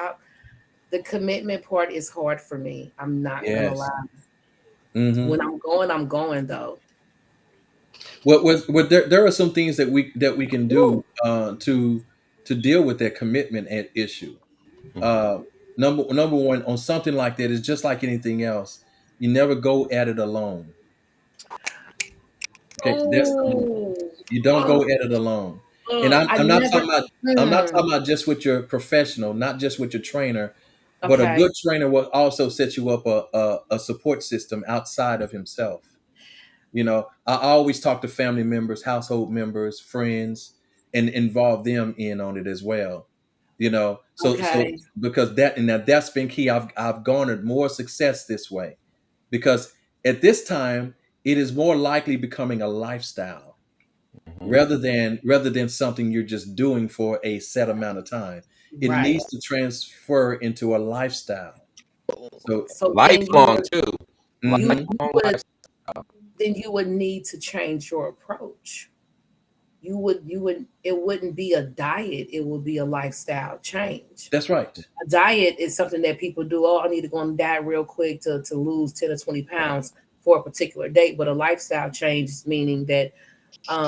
The commitment part is hard for me. I'm not gonna Yes. lie. Hmm. When I'm going though. There are some things that we can Woo. do to deal with that commitment issue. Mm-hmm. Uh, number one on something like that is just like anything else. You never go at it alone. Okay, that's Oh, you don't go oh, at it alone. And I I'm not never. talking about Hmm. just with your professional, not just with your trainer, but a Okay. good trainer will also set you up a support system outside of himself. You know, I always talk to family members, household members, friends, and involve them in on it as well. You know, so Okay. because that's been key. I've garnered more success this way because at this time it is more likely becoming a lifestyle Mm-hmm. rather than something you're just doing for a set amount of time. It Right. needs to transfer into a lifestyle. So, So then Lifelong too. mhm, you Lifelong would lifestyle. then you would need to change your approach. You would it wouldn't be a diet, it would be a lifestyle change. that's right. A diet is something that people do. Oh, I need to go on a diet real quick to lose 10 or 20 pounds for a particular date. But a lifestyle change is meaning that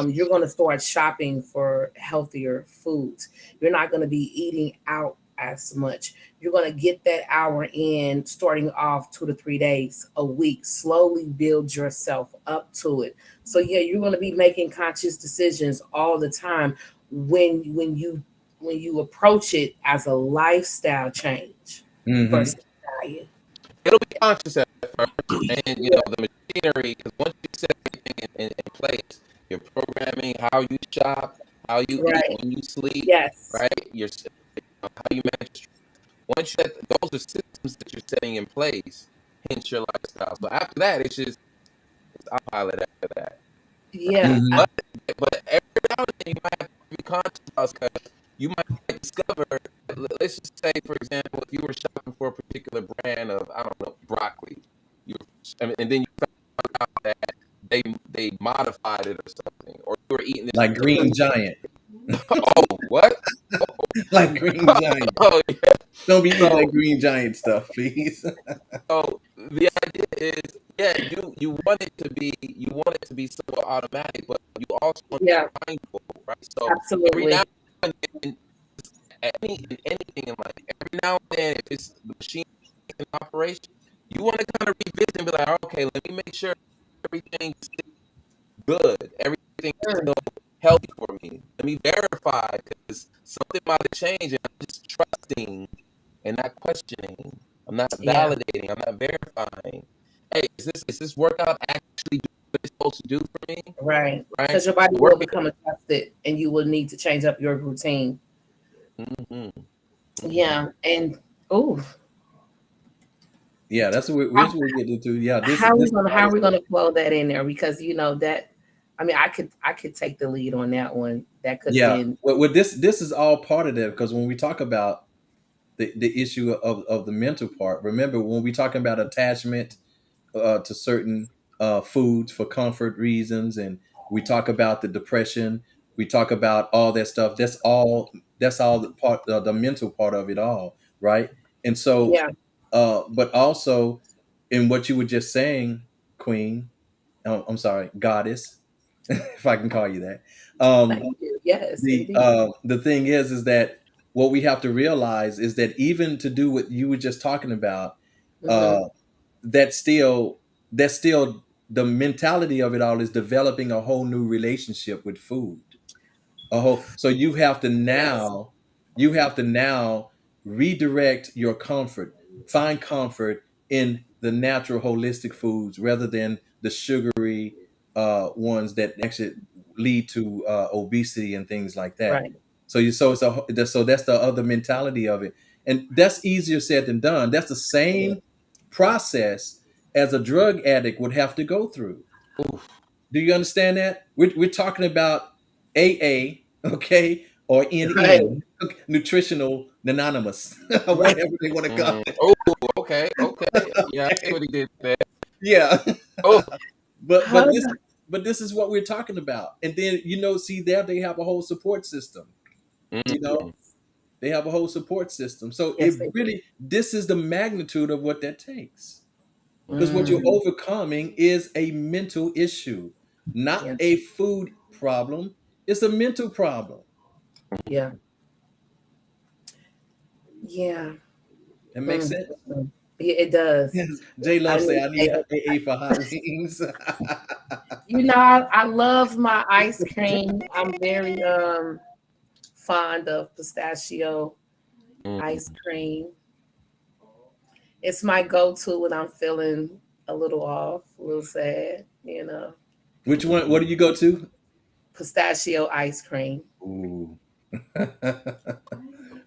you're going to start shopping for healthier foods. You're not going to be eating out as much. You're going to get that hour in starting off 2 to 3 days a week. Slowly build yourself up to it. So yeah, you're going to be making conscious decisions all the time when you approach it as a lifestyle change Hmm. versus diet. It'll be conscious at first, and Yeah, the machinery. Because once you set everything in place, your programming, how you shop, how you eat, right. when you sleep, Yes. right? How you manage. Once you set those are systems that you're setting in place, hence your lifestyle. So after that, it's autopilot after that. Yeah. Hmm. But every now and then you might have to be conscious about because you might discover. Let's just say, for example, if you were shopping for a particular brand of I don't know broccoli, you and then you found out that they modified it or something, or you were eating this Like particular. Green Giant, Oh, what? like Green Giant. Oh yeah. Don't be eating that So Green Giant stuff, please. so the idea is, yeah, you want it to be somewhat automatic, but you also want to Yeah. be mindful, right? So every now Absolutely. and then in anything in life. Every now and then, if it's the machine in operation, you want to kind of revisit and be like, okay, let me make sure everything's good, everything's Mm, still healthy for me. Let me verify because something might have changed, and I'm just trusting and not questioning. I'm not yeah. validating. I'm not verifying. Hey, is this workout actually do what it's supposed to do for me? Right. Right? Because your body will Working. become adjusted and you will need to change up your routine. Mm-hmm, mm-hmm. Yeah. And oh, Yeah, how, that's what we're getting into. Yeah, how are we this gonna part how are is we gonna flow that in there? Because you know that I mean I could take the lead on that one. That could have yeah. been With this is all part of that because when we talk about the issue of the mental part, remember when we talking about attachment to certain foods for comfort reasons, and we talk about the depression, we talk about all that stuff. That's all the part, the mental part of it all, right? And so, yeah, but also in what you were just saying, Queen. I'm sorry, Goddess, if I can call you that. Um, thank you. Yes, the indeed. uh, the thing is that what we have to realize is that even to do what you were just talking about, Hmm. uh, that's still the mentality of it all is developing a whole new relationship with food. A whole so Yes. you have to now redirect your comfort, find comfort in the natural holistic foods rather than the sugary ones that actually lead to obesity and things like that. Right. So that's the other mentality of it. And that's easier said than done. That's the same process as a drug addict would have to go through. Oof. Do you understand that? We're talking about AA, okay, or Right. NN, nutritional anonymous, or Right. whatever they want to call it. Oh, okay, okay. Yeah, I see what he did there. Yeah, Oh, but How but this the- but this is what we're talking about. And then see there they have a whole support system. You know, mm, they have a whole support system. So Yes, they do. this is the magnitude of what that takes. Because what you're Mm, overcoming is a mental issue, not yeah. a food problem. It's a mental problem. Yeah. Yeah. That makes Mm, sense. mm. Yeah, it does. Yes. J Lo I say need I need a, a AA for hot wings. I love my ice cream. I'm very fond of pistachio mm. ice cream. It's my go-to when I'm feeling a little off, a little sad. Which one? What do you go to? Pistachio ice cream. Ooh.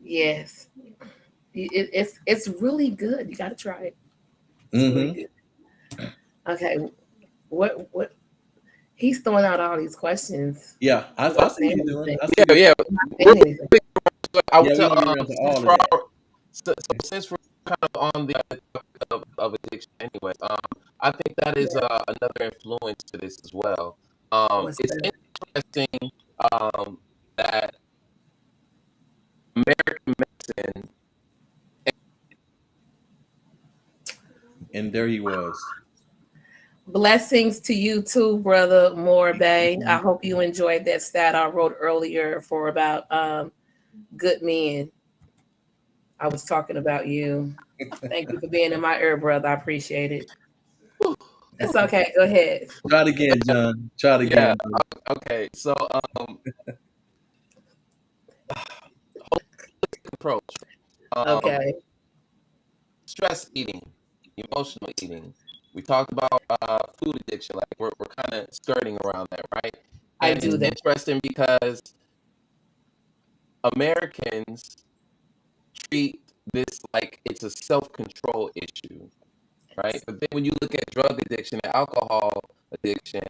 Yes. It's really good. You got to try it. It's really Hmm. good. Okay. What he's throwing out all these questions. Yeah, He's I not see what saying you're doing. anything. I see Yeah, what. yeah. He's not Real saying anything. quick, I would Yeah, we're tell gonna get around to since all of we're that. since we're kind of on the topic of addiction, anyway. I think that is Yeah. another influence to this as well. What's It's that? interesting that American medicine. And there he was. Blessings to you too, brother Morbe. I hope you enjoyed that stat I wrote earlier for about good men. I was talking about you. Thank you for being in my ear, brother. I appreciate it. That's okay. Go ahead. Try it again, John. Try it Yeah. again. Bro. Okay. So, holistic approach. Um, Okay. stress eating, emotional eating. We talked about food addiction. Like we're kind of skirting around that, right? I And do it's that. interesting because Americans treat this like it's a self-control issue, right? But then when you look at drug addiction and alcohol addiction,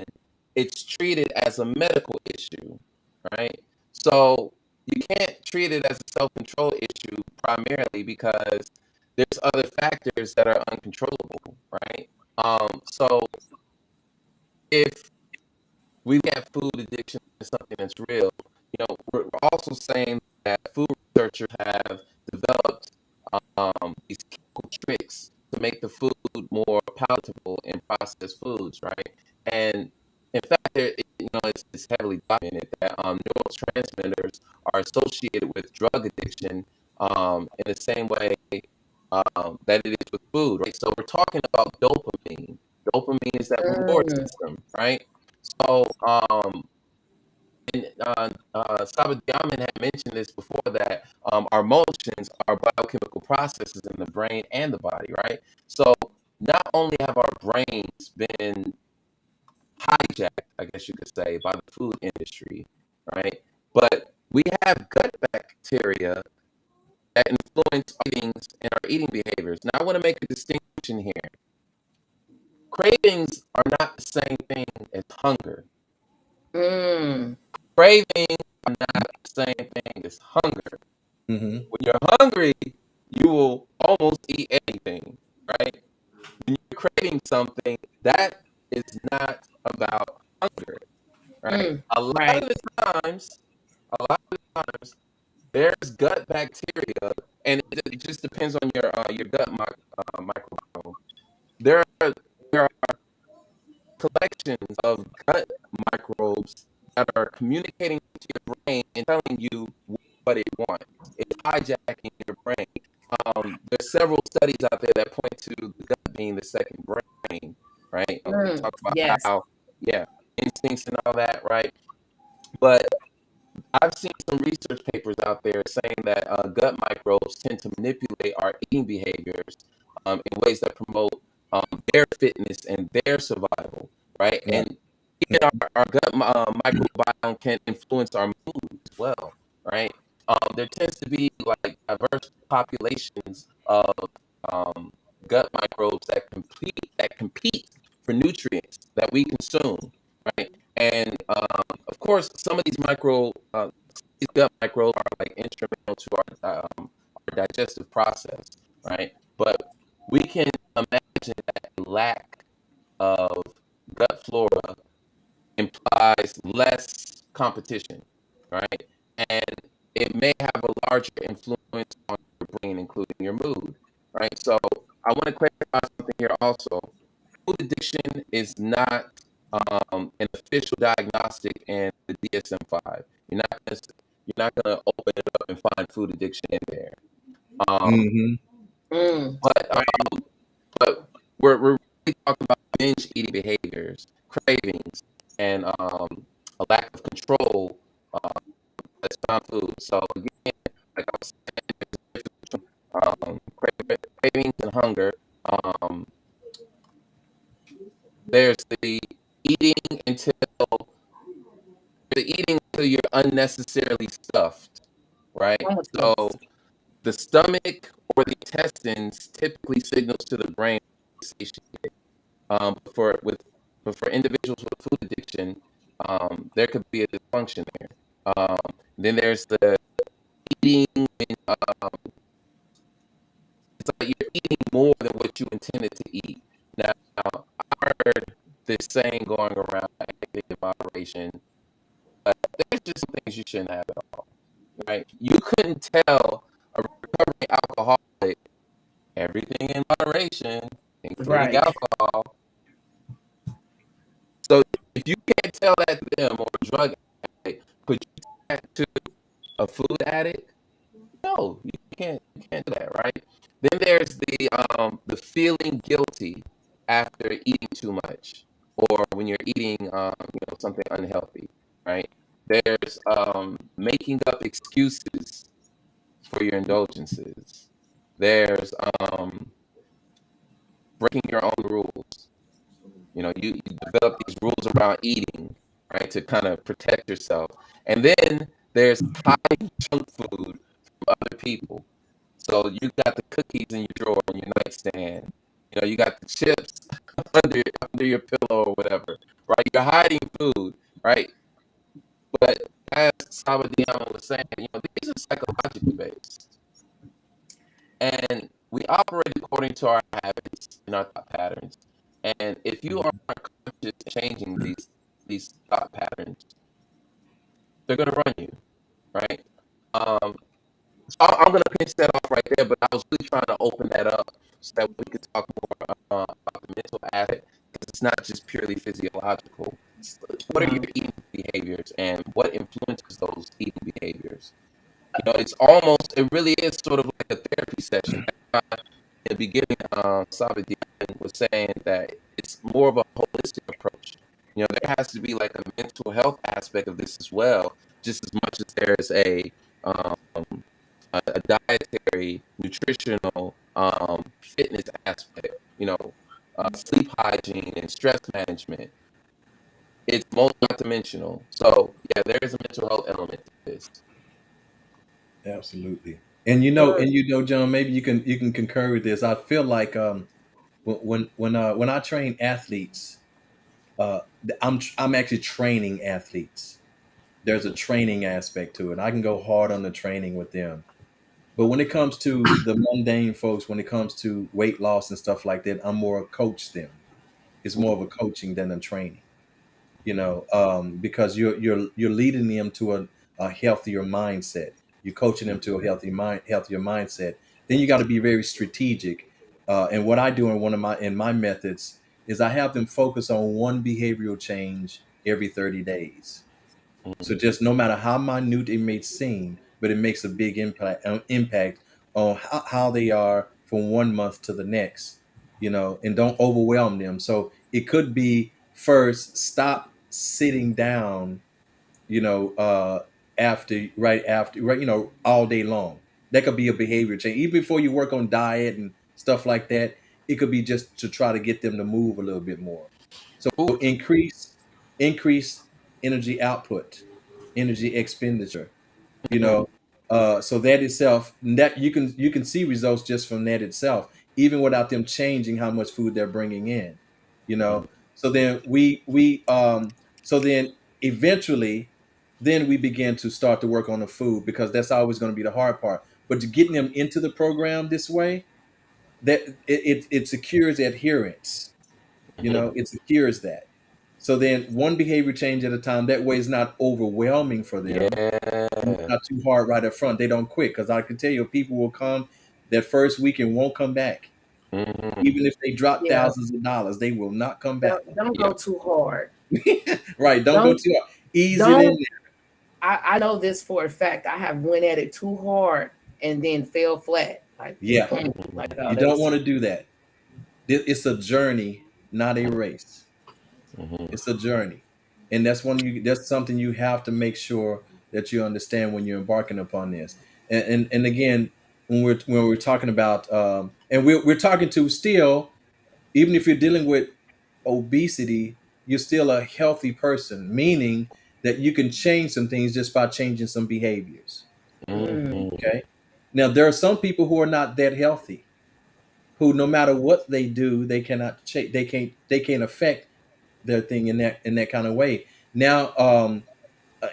it's treated as a medical issue, right? So you can't treat it as a self-control issue primarily because there's other factors that are uncontrollable, right? So if we look at food addiction as something that's real, we're also saying that food researchers have developed these chemical tricks to make the food more palatable in processed foods, right? And in fact, it's heavily documented that neurotransmitters are associated with drug addiction in the same way that it is with food, right? So we're talking about dopamine. Dopamine is that reward Mm, system, right? So, and Sabah Diamond had mentioned this before that our emotions are biochemical processes in the brain and the body, right? So not only have our brains been hijacked, I guess you could say, by the food industry, right? But we have gut bacteria that influence our eatings and our eating behaviors. Now, I want to make a distinction here. Cravings are not the same thing as hunger. mm, Cravings are not the same thing as hunger. Hmm. When you're hungry, you will almost eat anything, right? When you're craving something, that is not about hunger, right? mm. A lot Right. of the times, there's gut bacteria, and it just depends on your gut microbiome. There are collections of gut microbes that are communicating to your brain and telling you what it wants. It's hijacking your brain. There's several studies out there that point to the gut being the second brain, right? They Mm. talk about Yes. how, yeah, instincts and all that, right? But I've seen some research papers out there saying that gut microbes tend to manipulate our eating behaviors in ways that promote their fitness and their survival, right? Right. And even our gut microbiome can influence our mood as well, right? There tends to be like diverse populations of gut microbes that compete for nutrients that we consume, right? And of course, some of these gut microbes are like instrumental to our digestive process, right? But we can imagine that a lack of gut flora implies less competition, right? And it may have a larger influence on your brain, including your mood, right? So I want to clarify something here also. Food addiction is not an official diagnostic in the DSM-5. You're not gonna open it up and find food addiction in there. Um, Hmm. Mm. but Thank but we're really talking about binge eating behaviors, cravings, and a lack of control that's on food. So again, like I was saying, cravings and hunger. Um, there's eating until eating until you're unnecessarily stuffed, right? I'm with So this. the stomach or the intestines typically signals to the brain satiety. But for individuals with food addiction, there could be a dysfunction there. Um, then there's the eating. It's like you're eating more than what you intended to eat. Now, I heard this saying going around, anything in moderation. But there's just some things you shouldn't have at all, right? You couldn't tell a recovering alcoholic everything in moderation, including Right. alcohol. So if you can't tell that to them or a drug addict, could you tell that to a food addict? No, you can't do that, right? Then there's the feeling guilty after eating too much, or when you're eating something unhealthy, right? There's making up excuses for your indulgences. There's breaking your own rules. You develop these rules around eating, right, to kind of protect yourself. And then there's hiding junk food from other people. So you got the cookies in your drawer in your nightstand. You got the chips under your pillow or whatever, right? You're hiding food, right? But as Sabadiana was saying, these are psychologically based, and we operate according to our habits and our thought patterns. And if you are not conscious changing these thought patterns, they're going to run you, right? Um, I'm going to pinch that off right there, but I was really trying to open that up so that we could talk more about the mental aspect, because it's not just purely physiological. What are your Mm. eating behaviors and what influences those eating behaviors? It really is sort of like a therapy session. In the beginning, Sabadian was saying that it's more of a holistic approach. There has to be like a mental health aspect of this as well, just as much as there's um, a dietary, nutritional, fitness aspect. Sleep hygiene and stress management. It's multidimensional. So yeah, there is a mental health element to this. Absolutely. And John, maybe you can concur with this. I feel like when I train athletes, I'm actually training athletes. There's a training aspect to it. I can go hard on the training with them. But when it comes to the mundane folks, when it comes to weight loss and stuff like that, I'm more a coach them. It's more of a coaching than a training, because you're leading them to a healthier mindset. You're coaching them to a healthier mindset. Then you got to be very strategic. And what I do in my methods is I have them focus on one behavioral change every 30 days. So Mhm. just no matter how minute it may seem, but it makes a big impact on how they are from one month to the next, and don't overwhelm them. So it could be first stop sitting down, you know, uh, right, all day long. That could be a behavior change. Even before you work on diet and stuff like that, it could be just to try to get them to move a little bit more. So Food. increase energy output, energy expenditure, you Mhm. know. So that itself, that you can see results just from that itself, even without them changing how much food they're bringing in. You know, so then so then eventually, then we begin to start to work on the food, because that's always going to be the hard part. But to getting them into the program this way, that it secures adherence. It secures that. So then one behavior change at a time. That way, it's not overwhelming for them, and it's Yeah. not too hard right up front. They don't quit, because I can tell you, people will come that first week and won't come back. Hmm. Even if they drop Yeah. thousands of dollars, they will not come back. Don't Yeah. go too hard. Right? Don't go Don't too hard. Ease it in don't I know this for a fact. I have went at it too hard and then fell flat. Like, there. Yeah, like oh, you that don't was want to do that. It's a journey, not a race. Hmm. It's a journey, and that's something you have to make sure that you understand when you're embarking upon this. And again, when we're talking about and we're talking to still, even if you're dealing with obesity, you're still a healthy person, meaning that you can change some things just by changing some behaviors. mm, Hmm. Okay. Now there are some people who are not that healthy, who no matter what they do, they cannot change. They can't affect their thing in that kind of way. Now,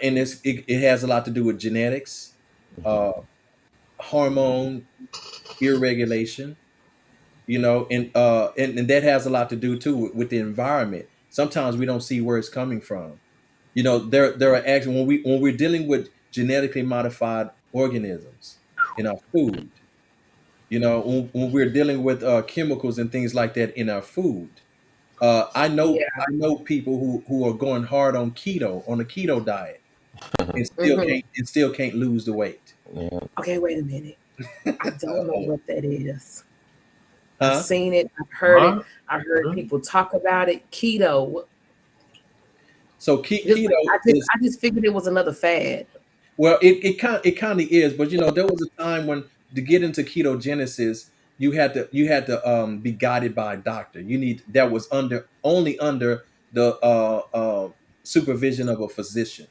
and it has a lot to do with genetics, uh, hormone irregulation, and that has a lot to do too with the environment. Sometimes we don't see where it's coming from. There are actually, when we're dealing with genetically modified organisms in our food. When we're dealing with chemicals and things like that in our food. I know yeah. I know people who are going hard on the keto diet, and still Hmm. can't lose the weight. Yeah. Okay, wait a minute. I don't know what that is. I've Huh? seen it. I've heard it. Huh? I've heard Really? people talk about it. Keto. So Just keto is, I just figured it was another fad. well, it kind of is, but there was a time when, to get into ketogenesis, you had to be guided by a doctor. That was only under the supervision of a physician.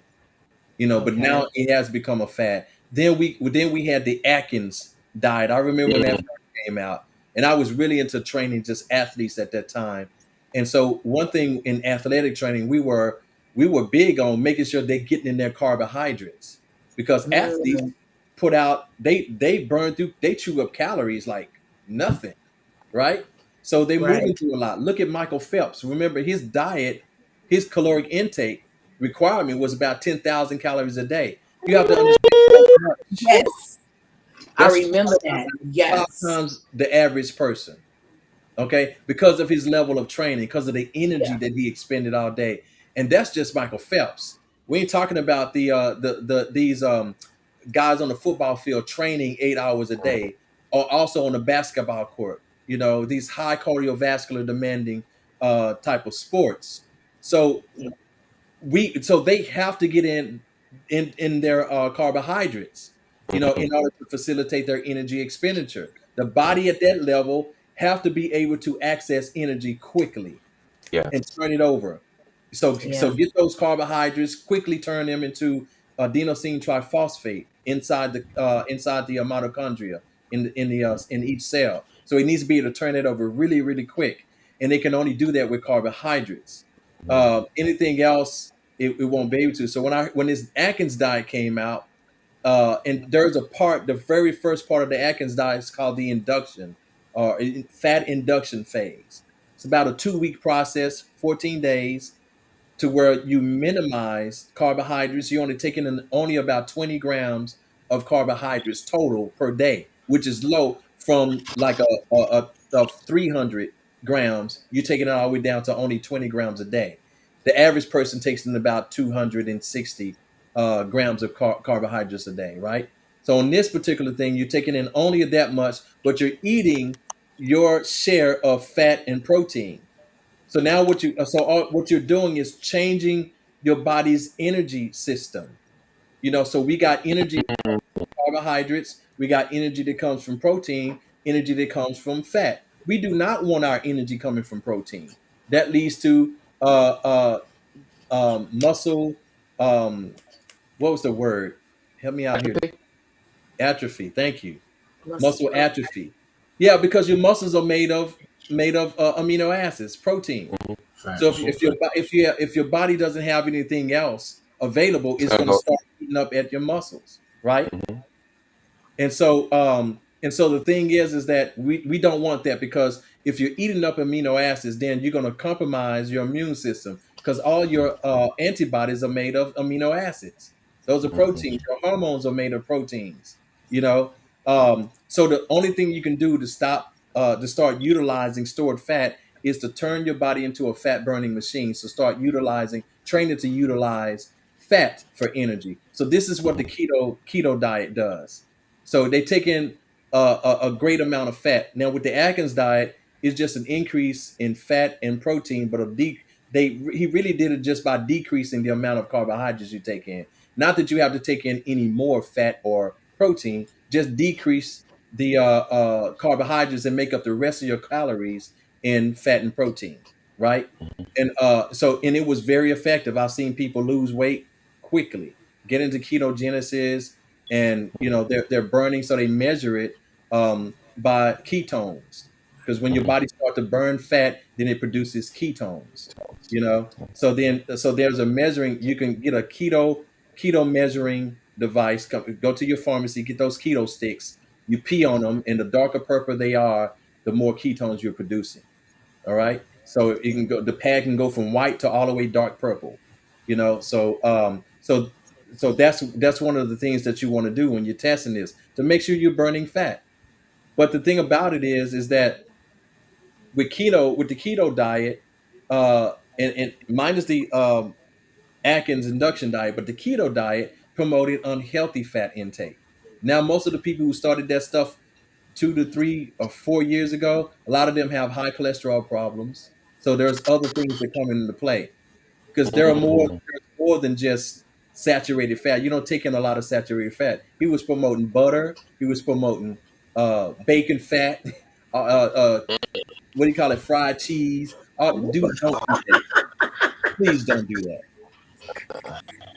But Okay. now it has become a fad. Then we had the Atkins diet. I remember when that Mm. first came out, and I was really into training just athletes at that time. And so one thing in athletic training, we were big on making sure they're getting in their carbohydrates, because athletes Mm, they chew up calories like nothing, right? So they're right. moving through a lot. Look at Michael Phelps. Remember his diet, his caloric intake requirement was about 10,000 calories a day. You have to understand that's much. Yes. I That's remember that. five Yes. times the average person. Okay, because of his level of training, because of the energy Yeah. that he expended all day, and that's just Michael Phelps. We ain't talking about these guys on the football field training 8 hours a day, or also on the basketball court. These high cardiovascular demanding type of sports. So they have to get in their carbohydrates, in order to facilitate their energy expenditure. The body at that level have to be able to access energy quickly Yeah. and turn it over. So Yeah. get those carbohydrates, quickly turn them into adenosine triphosphate inside the mitochondria in each cell. So it needs to be able to turn it over really, really quick, and they can only do that with carbohydrates. Anything else, it won't be able to. So when this Atkins diet came out, and there's the very first part of the Atkins diet is called the induction or fat induction phase. It's about a 2-week process, 14 days, to where you minimize carbohydrates. You're only taking in only about 20 grams of carbohydrates total per day, which is low from like of 300 grams. You're taking it all the way down to only 20 grams a day. The average person takes in about 260 grams of carbohydrates a day, right? So on this particular thing, you're taking in only that much, but you're eating your share of fat and protein. So now what you're doing is changing your body's energy system. So we got energy Mm. from carbohydrates, we got energy that comes from protein, energy that comes from fat. We do not want our energy coming from protein. That leads to muscle. What was the word? Help me out here. Hypertrophy? Atrophy. Thank you. Muscle Muscle. atrophy. Yeah, because your muscles are made of amino acids, protein. So Facts. Okay. if your body doesn't have anything else available, It's it's gonna going to go. start eating up at your muscles, right? Mm-hmm. And so the thing is that we don't want that, because if you're eating up amino acids, then you're going to compromise your immune system, because all your antibodies are made of amino acids. Those are proteins. Your hormones are made of proteins. You know, so the only thing you can do to start utilizing stored fat is to turn your body into a fat burning machine. So start train it to utilize fat for energy. So this is what the keto diet does. So they take in a great amount of fat. Now with the Atkins diet, it's just an increase in fat and protein, but he really did it just by decreasing the amount of carbohydrates you take in. Not that you have to take in any more fat or protein, just decrease the carbohydrates and make up the rest of your calories in fat and protein, right? And it was very effective. I've seen people lose weight quickly, get into ketogenesis, and they're burning. So they measure it by ketones, because when your body starts to burn fat, then it produces ketones. So there's a measuring. You can get a keto measuring device. Go to your pharmacy, get those keto sticks. You pee on them, and the darker purple they are, the more ketones you're producing. All right. So the pad can go from white to all the way dark purple. So that's one of the things that you want to do when you're testing this, to make sure you're burning fat. But the thing about it is that with the keto diet, and minus the Atkins induction diet, but the keto diet promoted unhealthy fat intake. Now, most of the people who started that stuff 2 to 3 or 4 years ago, a lot of them have high cholesterol problems. So there's other things that come into play, because there's more than just saturated fat. You don't take in a lot of saturated fat. He was promoting butter. He was promoting bacon fat. What do you call it? Fried cheese. Dude, don't do that. Please don't do that.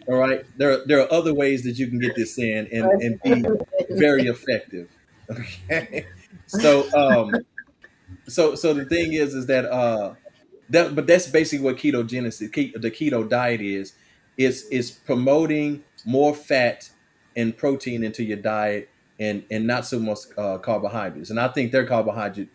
All right. There are other ways that you can get this in and be very effective. Okay. So the thing is that but that's basically what the keto diet is promoting more fat and protein into your diet, and not so much carbohydrates. And I think their carbohydrate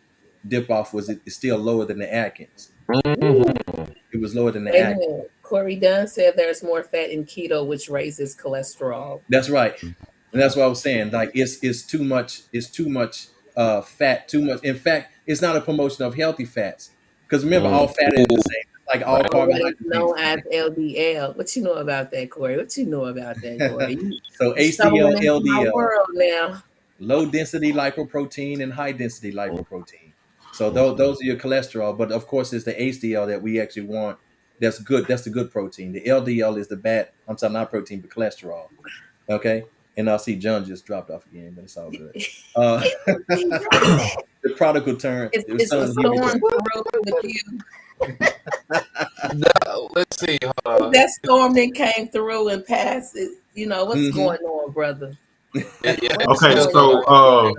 dip off is still lower than the Atkins. It was lower than the Atkins. Amen. Corey Dunn said there's more fat in keto, which raises cholesterol. That's right. And that's what I was saying. Like it's too much. It's too much fat. Too much. In fact, it's not a promotion of healthy fats, because remember, all fat is the same. Like all Or what is carbohydrates are the known as same. LDL. What you know about that, Corey? What you know about that, Corey? So You stumbling HDL, into my LDL, world now. low density lipoprotein and high density lipoprotein. So those are your cholesterol. But of course, it's the HDL that we actually want. That's good. That's the good protein. The LDL is the bad. I'm sorry, not protein, but cholesterol. Okay. And I'll see John just dropped off again, but it's all good. Uh, the prodigal turn. It's, The it's a son here storm return. through with you. No, let's see. Hold on. That storm that came through and passed. What's Mhm. going on, brother? Yeah, it's Okay. still Going going.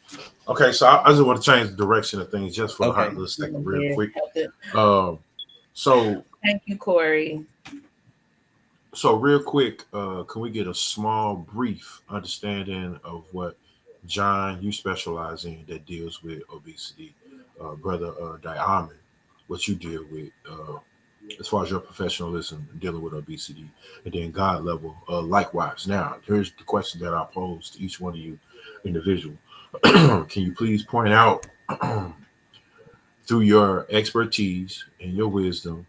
So okay. So I just want to change the direction of things just for a hot Okay. little second, on? real Yeah, quick. help it. Um. So Thank you, Corey. real quick, can we get a small, brief understanding of what John you specialize in that deals with obesity, brother Diamond, what you deal with as far as your professionalism dealing with obesity, and then God level likewise. Now, here's the question that I pose to each one of you individual. Can you please point out through your expertise and your wisdom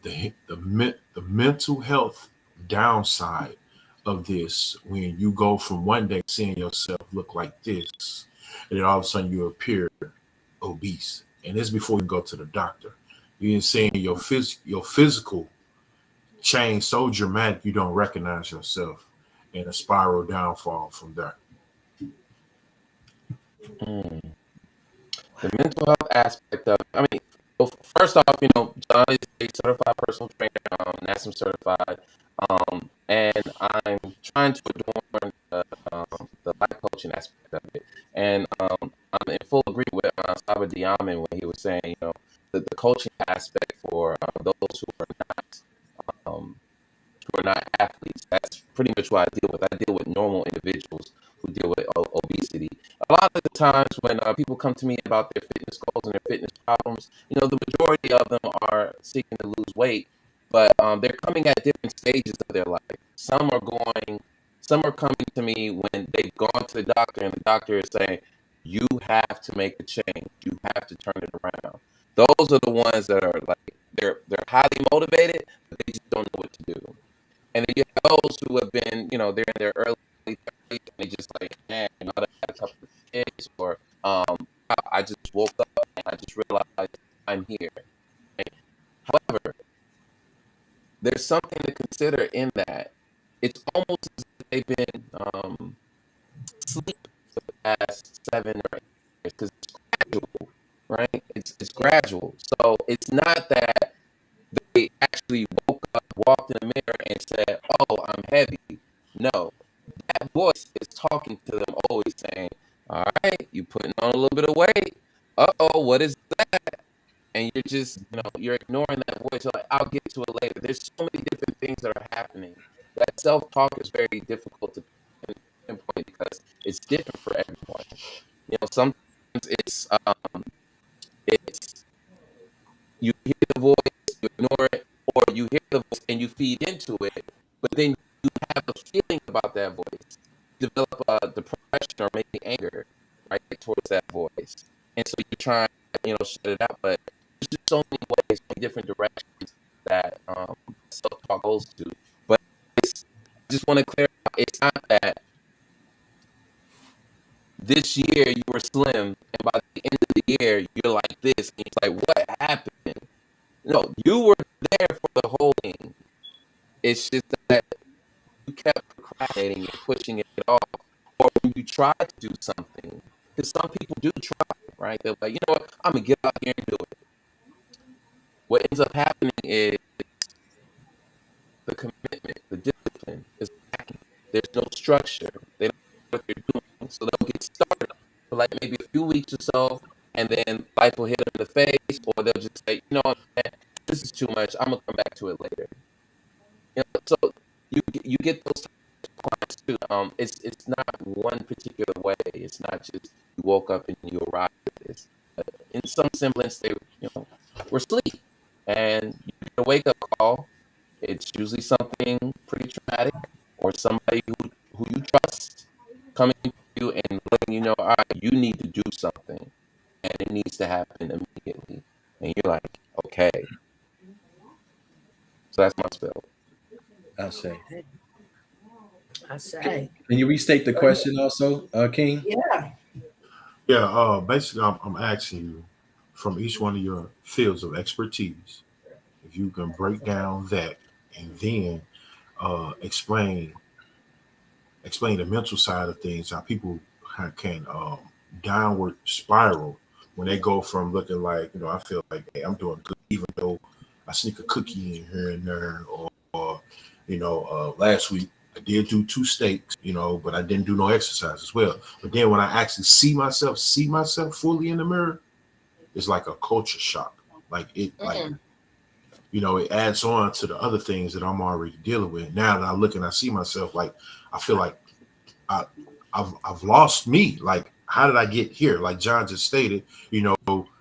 the mental health downside of this when you go from one day seeing yourself look like this, and then all of a sudden you appear obese, and this before you go to the doctor. You're seeing your physical change so dramatic you don't recognize yourself, and a spiral downfall from there. Mm. The mental health aspect of it. I mean, well, first off, John is a certified personal trainer, NASM certified, and I'm trying to adorn the coaching aspect of it. And I'm in full agreement with Saba Diamen when he was saying, the coaching aspect for those um, who are not athletes. That's pretty much what I deal with. I deal with normal individuals who deal with obesity. A lot of the times when people come to me about their fitness goals and their fitness problems, the majority of them are seeking to lose weight, but they're coming at different stages of their life. Some are coming to me when they've gone to the doctor and the doctor is saying, you have to make a change. You have to turn it around. Those are the ones that are like, they're highly motivated, but they just don't know what to do. And then you have those who have been, they're in their early 30s and they just like, man, I had a couple of kids, or I just woke up and I just realized I'm here. And however, there's something to consider in that. It's almost as if they've been asleep for the past 7 or 8 years because it's gradual, right? It's gradual. So it's not that they actually woke up, walked in the mirror, and said, "Oh, I'm heavy." No, that voice is talking to them, always saying, "All right, you putting on a little bit of weight. Uh-oh, what is that?" And you're just, you're ignoring that voice. Like, I'll get to it later. There's so many different things that are happening. That self-talk is very difficult to pinpoint because it's different for everyone. Sometimes it's you hear the voice, you ignore it, or you hear the voice and you feed into it, but then you have a feeling about that voice. You develop depression or maybe anger, right, towards that voice. And so you're trying to, shut it out, but there's just so many ways, so many different directions that self-talk goes to. But I just want to clarify, it's not that this year you were slim, and by the end of the year you're like this, and it's like, what happened? No, you were there for the whole thing. It's just that you kept procrastinating and pushing it off. Or when you try to do something, because some people do try, right? They're like, you know what, I'm going to get out here and do it. What ends up happening is the commitment, the discipline is lacking. There's no structure. They don't know what they're doing. So they'll get started for like maybe a few weeks or so, and then life will hit them in the face, or they'll just say, you know what, man, this is too much. I'm going to come back to it later. So you get those clients too. It's not one particular way. It's not just you woke up and you arrived at this. In some semblance, they were asleep, and you get a wake up call. It's usually something pretty traumatic, or somebody who you trust coming to you and letting you know, all right, you need to do something, and it needs to happen immediately. And you're like, okay. So that's my spell. I say. I say. Can you restate the question also, King? Yeah. Yeah, basically, I'm asking you from each one of your fields of expertise, if you can break down that and then explain the mental side of things, how people can downward spiral when they go from looking like, I feel like, hey, I'm doing good, even though I sneak a cookie in here and there, or last week I did do 2 steaks, but I didn't do no exercise as well. But then when I actually see myself fully in the mirror, it's like a culture shock. Like it, like it adds on to the other things that I'm already dealing with. Now that I look and I see myself, like I feel like I've lost me. Like, how did I get here? Like John just stated,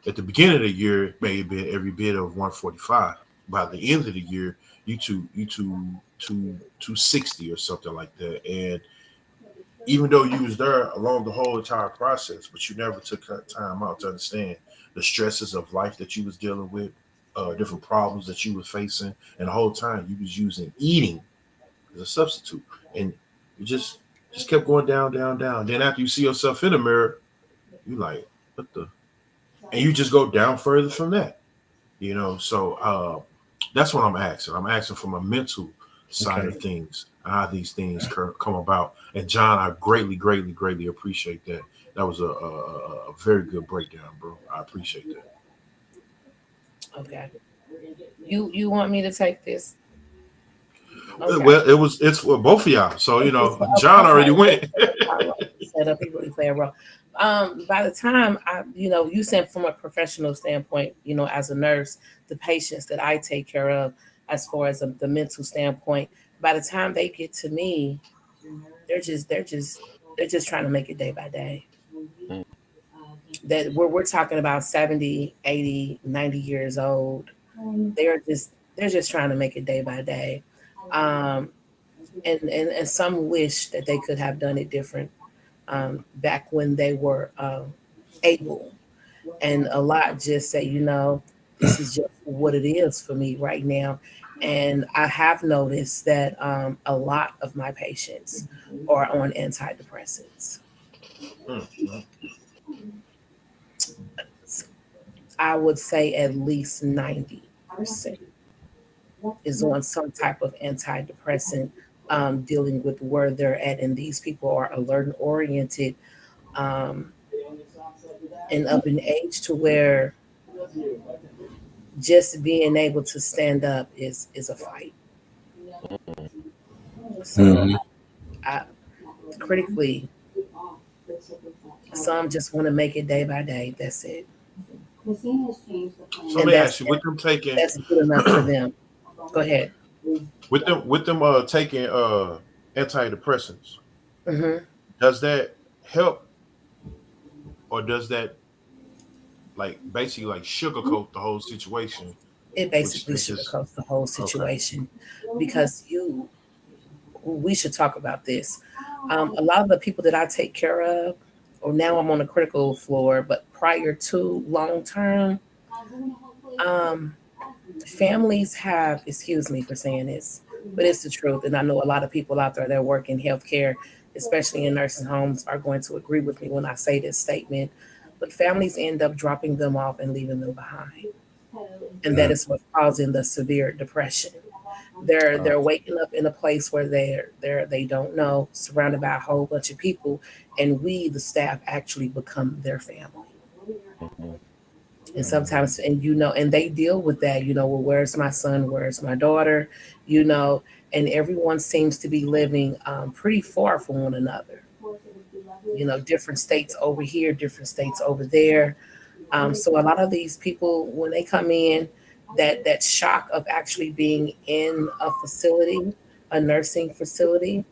at the beginning of the year, it may have been every bit of 145. By the end of the year, you 260 or something like that. And even though you was there along the whole entire process, but you never took time out to understand the stresses of life that you was dealing with, different problems that you were facing, and the whole time you was using eating as a substitute, and you just kept going down, down, down. Then after you see yourself in the mirror, you like, what the? And you just go down further from that, So that's what I'm asking. I'm asking from a mental side of things, how these things come about. And John, I greatly, greatly, greatly appreciate that. That was a very good breakdown, bro. I appreciate that. Okay. You want me to take this? Okay. Well, it's for both of y'all. So, Okay, John already okay. went. set up. He really played a role. By the time you said from a professional standpoint, as a nurse, the patients that I take care of, as far as the mental standpoint, by the time they get to me, they're just trying to make it day by day. Mm. That we're talking about 70, 80, 90 years old. They're just trying to make it day by day. Um, and some wish that they could have done it different back when they were able. And a lot just say, this is just what it is for me right now. And I have noticed that a lot of my patients are on antidepressants. Mm, mm. I would say at least 90% is on some type of antidepressant, dealing with where they're at. And these people are alert and oriented, um, and up in age to where just being able to stand up is a fight. So Hmm. I critically, some just want to make it day by day. That's it, So let and me that's ask you, with them taking that's good enough for them. Go ahead. with them taking antidepressants, Hmm. does that help or does that like basically like sugarcoat the whole situation, It which basically they just sugarcoats the whole okay. situation because we should talk about this. A lot of the people that I take care of, or now I'm on a critical floor, but prior to long term, um, families have, excuse me for saying this, but it's the truth. And I know a lot of people out there that work in healthcare, especially in nursing homes, are going to agree with me when I say this statement. But families end up dropping them off and leaving them behind. And that is what's causing the severe depression. They're Uh, they're waking up in a place where they don't know, surrounded by a whole bunch of people, and we, the staff, actually become their family. mhm, And sometimes, and they deal with that, well, where's my son, where's my daughter, you know and everyone seems to be living pretty far from one another, different states over here, different states over there. So a lot of these people, when they come in, that shock of actually being in a facility, a nursing facility,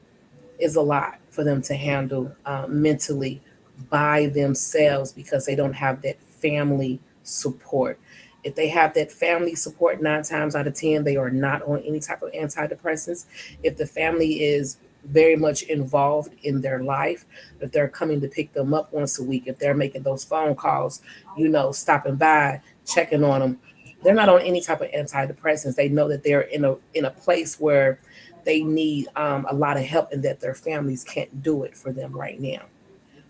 is a lot for them to handle mentally by themselves because they don't have that family support. If they have that family support, 9 times out of 10, they are not on any type of antidepressants. If the family is very much involved in their life, if they're coming to pick them up once a week, if they're making those phone calls, stopping by, checking on them, they're not on any type of antidepressants. They know that they're in a place where they need a lot of help and that their families can't do it for them right now.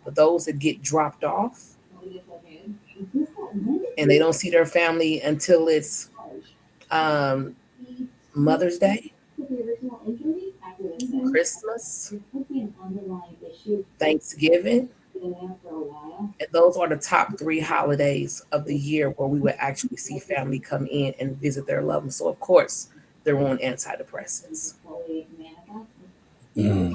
But those that get dropped off and they don't see their family until it's um, Mother's Day, Christmas, Thanksgiving, and those are the top three holidays of the year where we would actually see family come in and visit their loved ones. So, of course, they're on antidepressants. Hmm.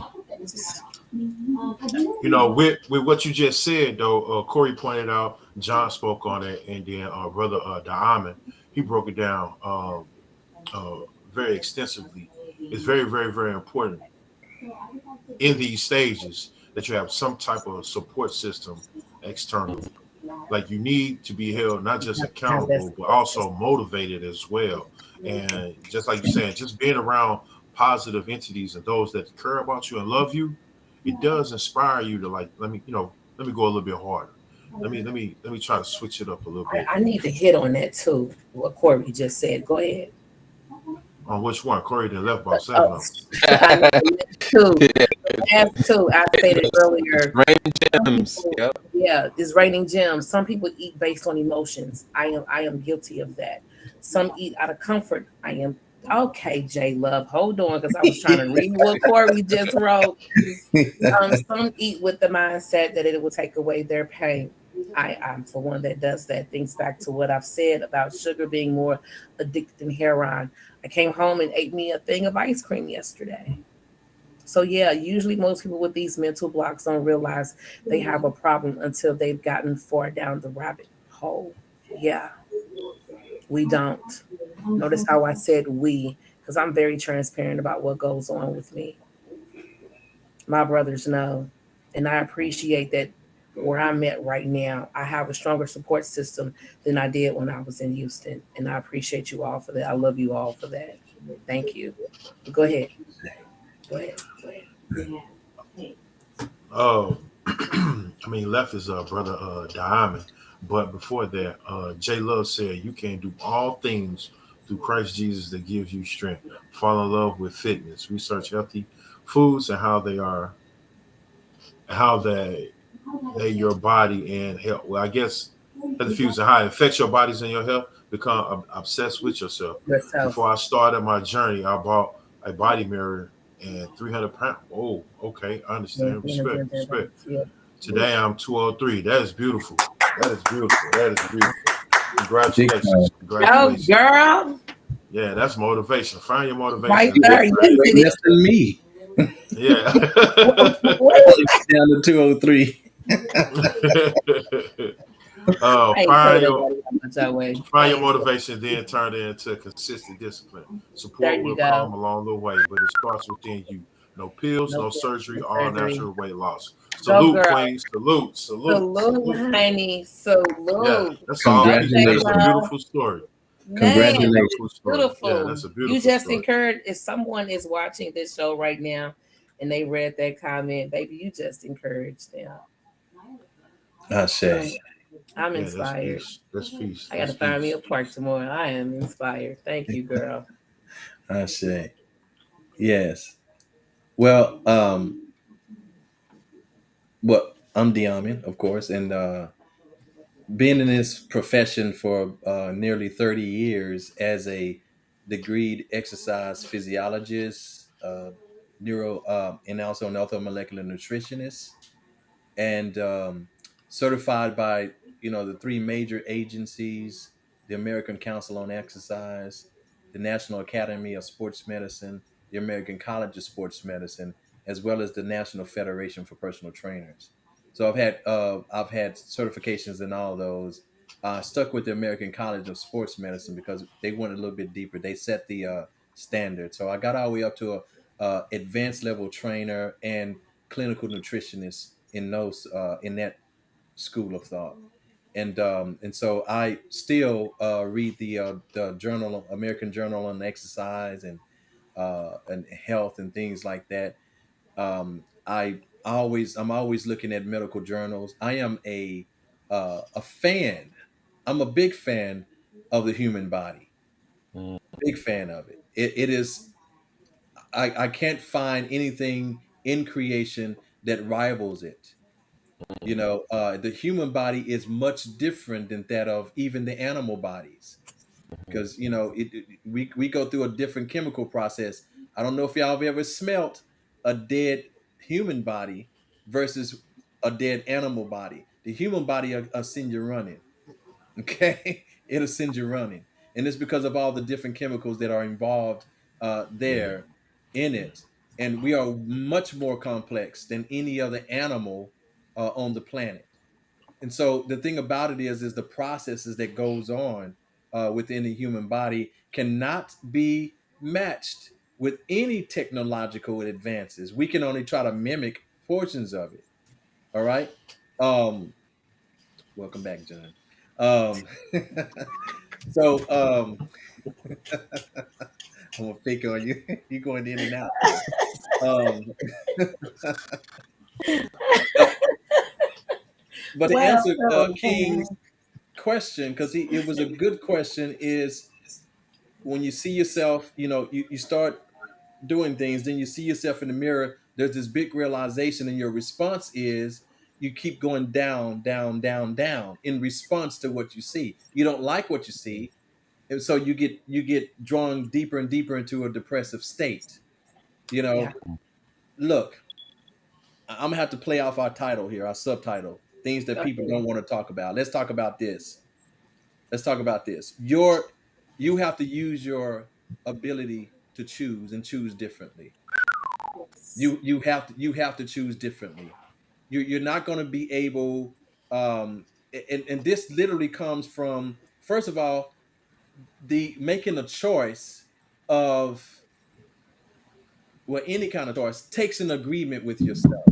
With what you just said though, Corey pointed out, John spoke on it, and then brother Diamond, he broke it down uh, very extensively. It's very, very, very important in these stages that you have some type of support system externally. Like you need to be held not You just have to have that accountable, but support also system. motivated as well. And just like you're saying, just being around positive entities and those that care about you and love you, it does inspire you to like, let me go a little bit harder. Let me try to switch it up a little bit. I need to hit on that too, what Corey just said. Go ahead. On which one? Corey then left about Oh, seven of them. I need the last two. yeah, The last two, I stated earlier. Rain Some gems. people, Yep. yeah, it's raining gems. Some people eat based on emotions. I am guilty of that. Some eat out of comfort. I am okay. J Love, hold on, because I was trying to read what Corey just wrote. Some eat with the mindset that it will take away their pain. I'm for one that does that. Thinks back to what I've said about sugar being more addicted than heroin. I came home and ate me a thing of ice cream yesterday. So yeah, usually most people with these mental blocks don't realize they have a problem until they've gotten far down the rabbit hole. Yeah, we don't. Notice how I said we, because I'm very transparent about what goes on with me. My brothers know, and I appreciate that where I'm at right now, I have a stronger support system than I did when I was in Houston. And I appreciate you all for that. I love you all for that. Thank you. Go ahead. Go ahead. Go ahead. Oh, I mean, left is brother Diamond, but before that, J Love said, "You can do all things through Christ Jesus that gives you strength. Fall in love with fitness. Research healthy foods and how they your body and health. Well, I guess healthy foods and how it affects your bodies and your health. Become obsessed with yourself. Yourself. Before I started my journey, I bought a body mirror and 300 pounds. Oh, okay, I Yeah, understand. yeah, yeah, Respect, yeah, respect. yeah. Today I'm 203. That is beautiful. That is beautiful. That is beautiful. Big time. Congratulations. Oh, Congratulations. girl. Yeah, that's motivation. Find your Right motivation You in weigh, there. that, Yes, you weigh it less is. than me. man. What? Down to 203. Yeah. I ain't telling Find your nobody how much I weigh. I Find your ain't telling. motivation, then turn it into consistent discipline. There Support you will go. come along the way, but it starts within you. No pills, No no pills, surgery, no all surgery. natural weight loss. Go, Salute, girl. Queen. Salute, salute, Salute, salute. honey. Yeah, Salute. that's all That's peace. that That is a Congratulations. love. beautiful story. That's a Man, Congratulations. beautiful story. Yeah, beautiful. that's a You beautiful just story. encouraged, if someone is watching this show right now and they read that comment, baby, you just encouraged them. I Mm, say. I'm Yeah, that's inspired. peace. That's peace. I got to That's find me a peace. park tomorrow. I am inspired. Thank you, girl. I say. Yes. Well, I'm Diamin, of course, and being in this profession for nearly 30 years as a degreed exercise physiologist, neuro, and also an orthomolecular nutritionist, and certified by the three major agencies: the American Council on Exercise, the National Academy of Sports Medicine, the American College of Sports Medicine, as well as the National Federation for Personal Trainers. So I've had certifications in all of those. Stuck with the American College of Sports Medicine because they went a little bit deeper. They set the standard. So I got all the way up to a advanced level trainer and clinical nutritionist in that school of thought. And so I still read the journal, American Journal on Exercise and health and things like that. I'm always looking at medical journals. I am a fan. I'm a big fan of the human body. Mm, Big fan of it. It is. I can't find anything in creation that rivals it. The human body is much different than that of even the animal bodies, because we go through a different chemical process. I don't know if y'all have ever smelt a dead human body versus a dead animal body. The human body will send you running. Okay, it'll send you running, and it's because of all the different chemicals that are involved yeah. there in it. And we are much more complex than any other animal on the planet. And so the thing about it is the processes that goes on within the human body cannot be matched with any technological advances. We can only try to mimic portions of it. All right. Um, Welcome back, John. Um, so I'm gonna pick on you. You going in and out. Um, but but to Well, answer so, King's question, because it was a good question, is when you see yourself, you start doing things, then you see yourself in the mirror, there's this big realization, and your response is you keep going down, down, down, down in response to what you see. You don't like what you see, and so you get drawn deeper and deeper into a depressive state. You yeah. know, look, I'm gonna have to play off our title here, our subtitle, things that people Okay. don't want to talk about. Let's talk about this. Let's talk about this. You have to use your ability to choose and choose differently. Yes. You have to choose differently. You're not going to be able, and this literally comes from, first of all, the making a choice of, well, any kind of choice takes an agreement with yourself.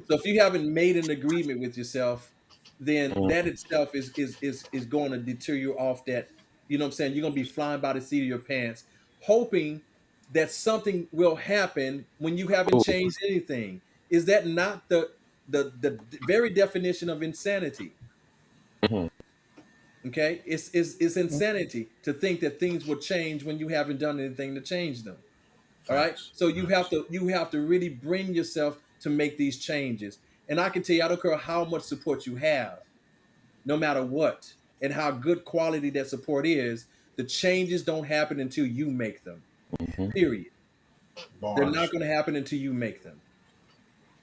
So if you haven't made an agreement with yourself, then Mm. that itself is going to deter you off that. You know what I'm saying? You're going to be flying by the seat of your pants, hoping that something will happen when you haven't Ooh. changed anything. Is that not the very definition of insanity? Mhm. Okay, it's insanity to think that things will change when you haven't done anything to change them. All right. Facts. So Facts. you have to really bring yourself to make these changes. And I can tell you, I don't care how much support you have, no matter what, and how good quality that support is, the changes don't happen until you make them. Mhm. Period. They're not Bars. going to happen until you make them.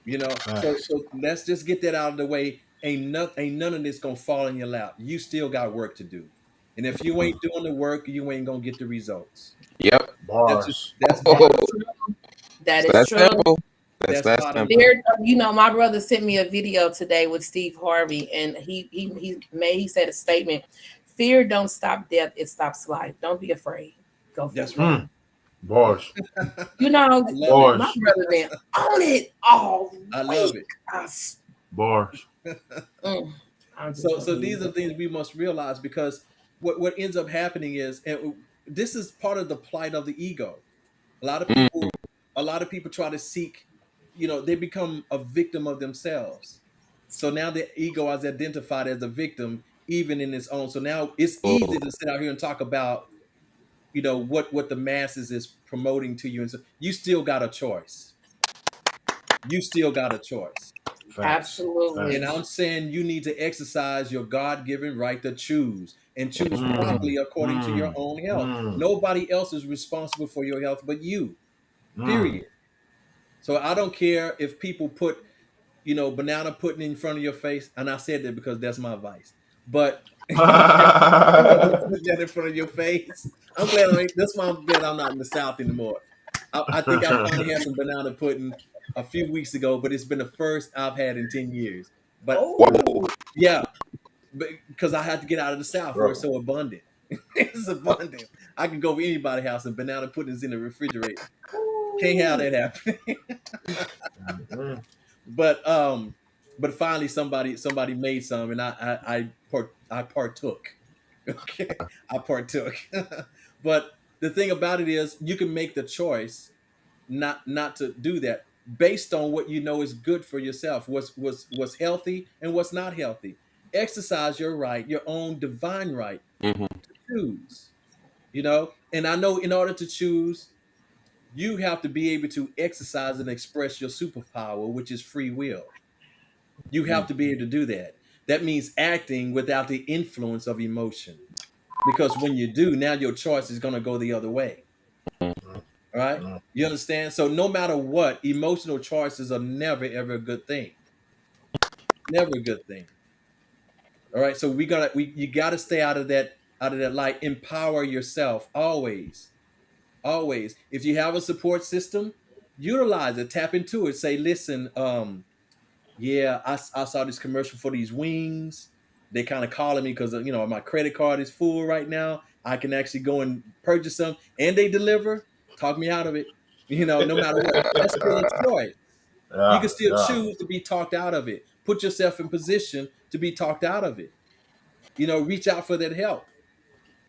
You know, Facts. so let's just get that out of the way. Ain't none of this gonna fall in your lap. You still got work to do. And if you ain't doing the work, you ain't gonna get the results. Yep. That's just Bars. that's Oh, bottom That's true. That it's is that true. simple. That's that's that bottom simple. line. There, my brother sent me a video today with Steve Harvey, and he said a statement: "Fear don't stop death; it stops life. Don't be afraid. Go for That's it." right. Mm. Bars. You know, I love it. my Bars. brother been on it all I love week. it. Bars. Mm, I'm just So gonna these leave are it. things we must realize, because what ends up happening is, and this is part of the plight of the ego. A lot of Mm. people, a lot of people try to seek, they become a victim of themselves. So now the ego is identified as a victim, even in its own. So now it's Oh. easy to sit out here and talk about, what the masses is promoting to you, and so you still got a choice. You still got a choice. Facts. Absolutely. And I'm Facts. saying you need to exercise your God given right to choose, and choose Mhm. properly Mm. according to your Mm. own health. Mm. Nobody else is responsible for your health but you, Mm. period. So I don't care if people put, banana pudding in front of your face. And I said that because that's my vice. But put that in front of your face. I'm glad that's why I'm glad I'm not in the South anymore. I think I finally had some banana pudding a few weeks ago, but it's been the first I've had in 10 years. But Whoa. Oh, yeah, because I had to get out of the South where it's Bro. so abundant. It's abundant. I can go to anybody's house and banana pudding's in the refrigerator. Can't have ooh. that happen. Mm. But finally somebody made some, and I partook. Okay, I partook. But the thing about it is, you can make the choice not to do that based on what you know is good for yourself, what's healthy and what's not healthy. Exercise your right, your own divine right Mhm. to choose. And I know, in order to choose, you have to be able to exercise and express your superpower, which is free will. You have Mm. to be able to do that. That means acting without the influence of emotion. Because when you do, now your choice is going to go the other way. Mm. All right. Mm. You understand? So no matter what, emotional choices are never ever a good thing. Never a good thing. All right. So you gotta stay out of that light. Empower yourself always. Always. If you have a support system, utilize it, tap into it. Say, listen, yeah, I saw this commercial for these wings. They kind of calling me because my credit card is full right now. I can actually go and purchase some, and they deliver. Talk me out of it. No matter what, that's still a choice. You Yeah. can still Yeah. choose to be talked out of it. Put yourself in position to be talked out of it. Reach out for that help.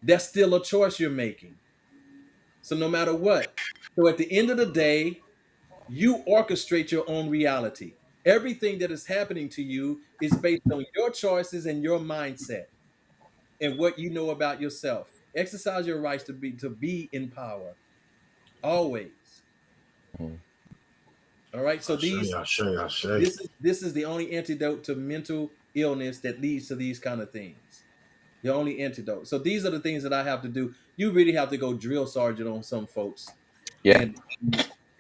That's still a choice you're making. So no matter what. So at the end of the day, you orchestrate your own reality. Everything that is happening to you is based on your choices and your mindset and what you know about yourself. Exercise your rights to be in power always. Mhm. All right. So I say. I say. I say. this is the only antidote to mental illness that leads to these kind of things. The only antidote. So these are the things that I have to do. You really have to go drill sergeant on some folks, Yeah. and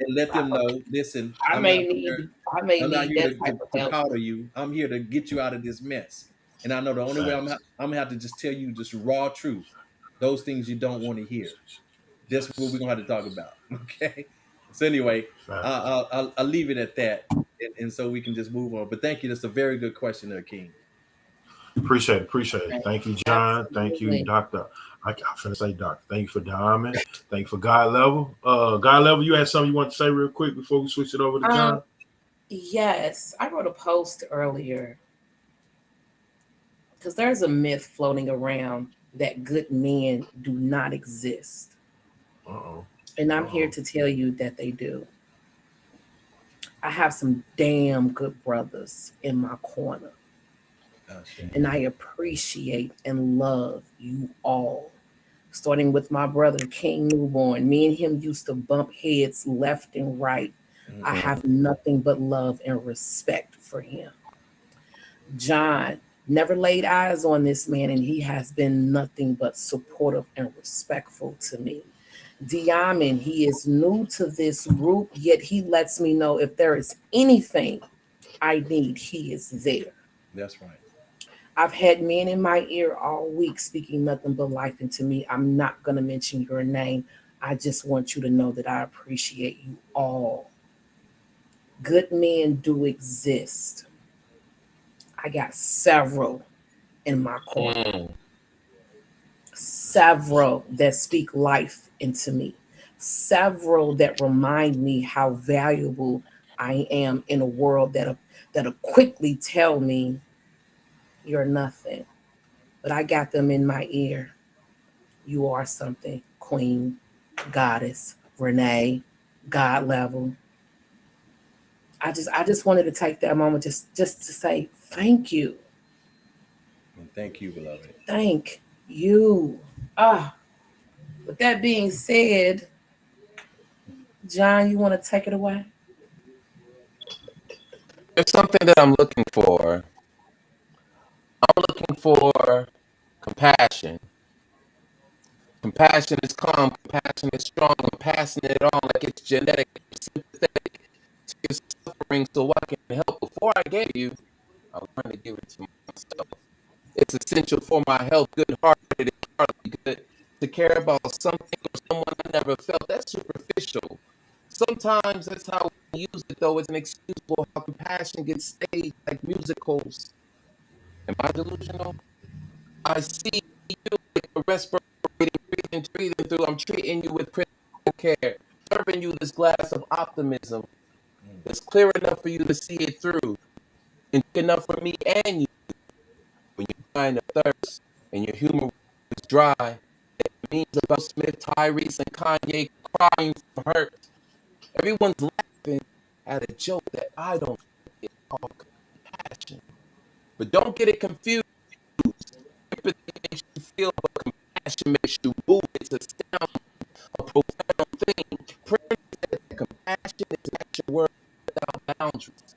let them know, listen, I I'm not may here. need I may I'm not need here that to, type to, of to help. powder you. I'm here to get you out of this mess. And I know the only way Facts. I'm gonna have to just tell you just raw truth. Those things you don't want to hear. That's what we're gonna have to talk about. Okay. So anyway, Facts. I'll leave it at that, and so we can just move on. But thank you. That's a very good question there, King. Appreciate it. Appreciate it. Right. Thank you, John. Thank you, Absolutely. Doctor. I'm finna say Doctor. Thank you for Diamond. Thank you for God Level. God Level, you had something you want to say real quick before we switch it over to Um, John? yes, I wrote a post earlier because there's a myth floating around that good men do not exist. Uh-oh. And I'm here Uh-oh. to tell you that they do. I have some damn good brothers in my corner, and I appreciate and love you all. Starting with my brother, King Newborn. Me and him used to bump heads left and right. I Mhm. have nothing but love and respect for him. John never laid eyes on this man, and he has been nothing but supportive and respectful to me. Diamond, he is new to this group, yet he lets me know if there is anything I need, he is there. That's right. I've had men in my ear all week speaking nothing but life into me. I'm not going to mention your name. I just want you to know that I appreciate you all. Good men do exist. I got several in my corner, Mm. several that speak life into me, several that remind me how valuable I am in a world that'll quickly tell me you're nothing. But I got them in my ear. You are something, Queen, Goddess, Renee, God level. I just wanted to take that moment just to say thank you. And thank you, beloved. Thank you. Ah, with that being said, John, you want to take it away? There's something that I'm looking for. I'm looking for compassion. Compassion is calm. Compassion is strong. I'm passing it on like it's genetic. I'm sympathetic to your suffering so I can help. Before I gave you, I learned to give it to myself. It's essential for my health. Good-hearted is hardly good. To care about something or someone I never felt, that's superficial. Sometimes that's how we use it, though, as an excuse for how compassion gets staged like musicals. Am I delusional? I see you like a respirating, breathing through. I'm treating you with critical care, serving you this glass of optimism that's clear enough for you to see it through, and enough for me and you. When you're trying to thirst and your humor is dry, it means about Smith, Tyrese, and Kanye crying from hurt. Everyone's laughing at a joke that I don't get called compassion. But don't get it confused. Empathy makes you feel, but compassion makes you move. It's a sound, a profound thing. Prayer said that compassion is an action word without boundaries.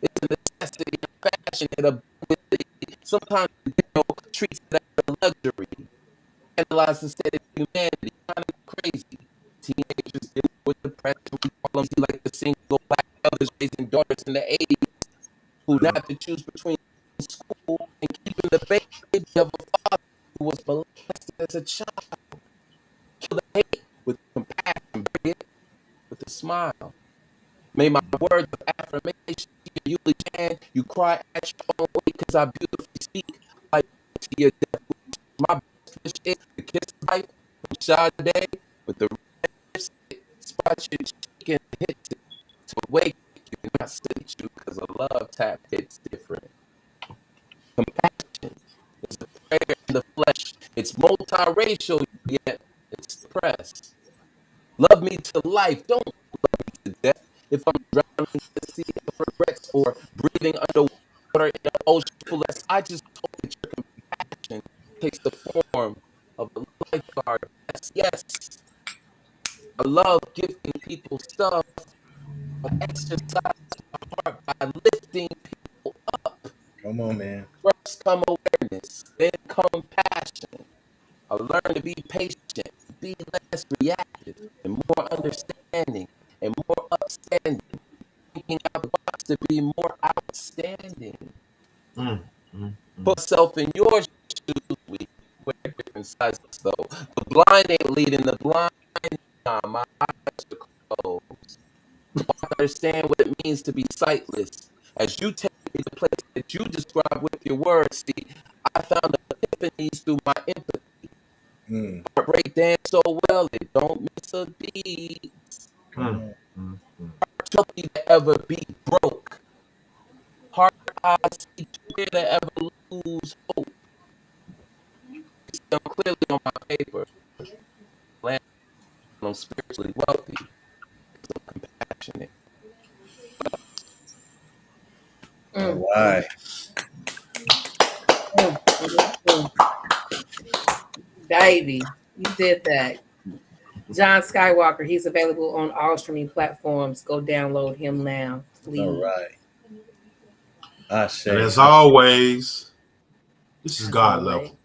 It's a necessity, a fashion, and ability. Sometimes treats it as a luxury. Analyze the state of humanity. Kind of crazy. Teenagers deal with depression. We call them like the single black mothers raising daughters in the 80s who Yeah. have to choose between school and keeping the baby of a father who was molested as a child. Kill the hate with compassion, bury it with a smile. May my words of affirmation you can you cry at your own way because I beautifully speak like to your death. My best wish is to kiss life from Sade with the lipstick, spot your cheek and hits it to wake you, not sedate you because a love tap hits different. Compassion is a prayer in the flesh. It's multiracial, yet it's suppressed. Love me to life. Don't to death. If I'm drowning in the sea of regrets or breathing underwater in an ocean full of, I just hope that your compassion takes the form of a lifeguard. Yes, yes. I love gifting people stuff, but exercise my heart by lifting people up. Come on, man. First come awareness, then compassion. I learned to be patient, be less reactive, and more understanding, and more upstanding. Thinking out the box to be more outstanding. Mm, mm, mm. Put yourself in your shoes. We wear different sizes though. The blind ain't leading the blind. Nah, my eyes are goes. Understand what it means to be sightless. As you take me to the place that you describe with your words, see, I found epiphanies through my empathy. Mm. Break dance so well, it don't miss a beat. Mm, mm, mm. Chucky to ever be broke. Heart eyes see clear to ever lose hope. It's still clearly on my paper. Land I'm spiritually wealthy. I'm compassionate. All Mm, right. mm, mm. Baby, you did that. John Skywalker, he's available on all streaming platforms. Go download him now, All please. right. Ashe. And as Ashe. always, this is As God always. level.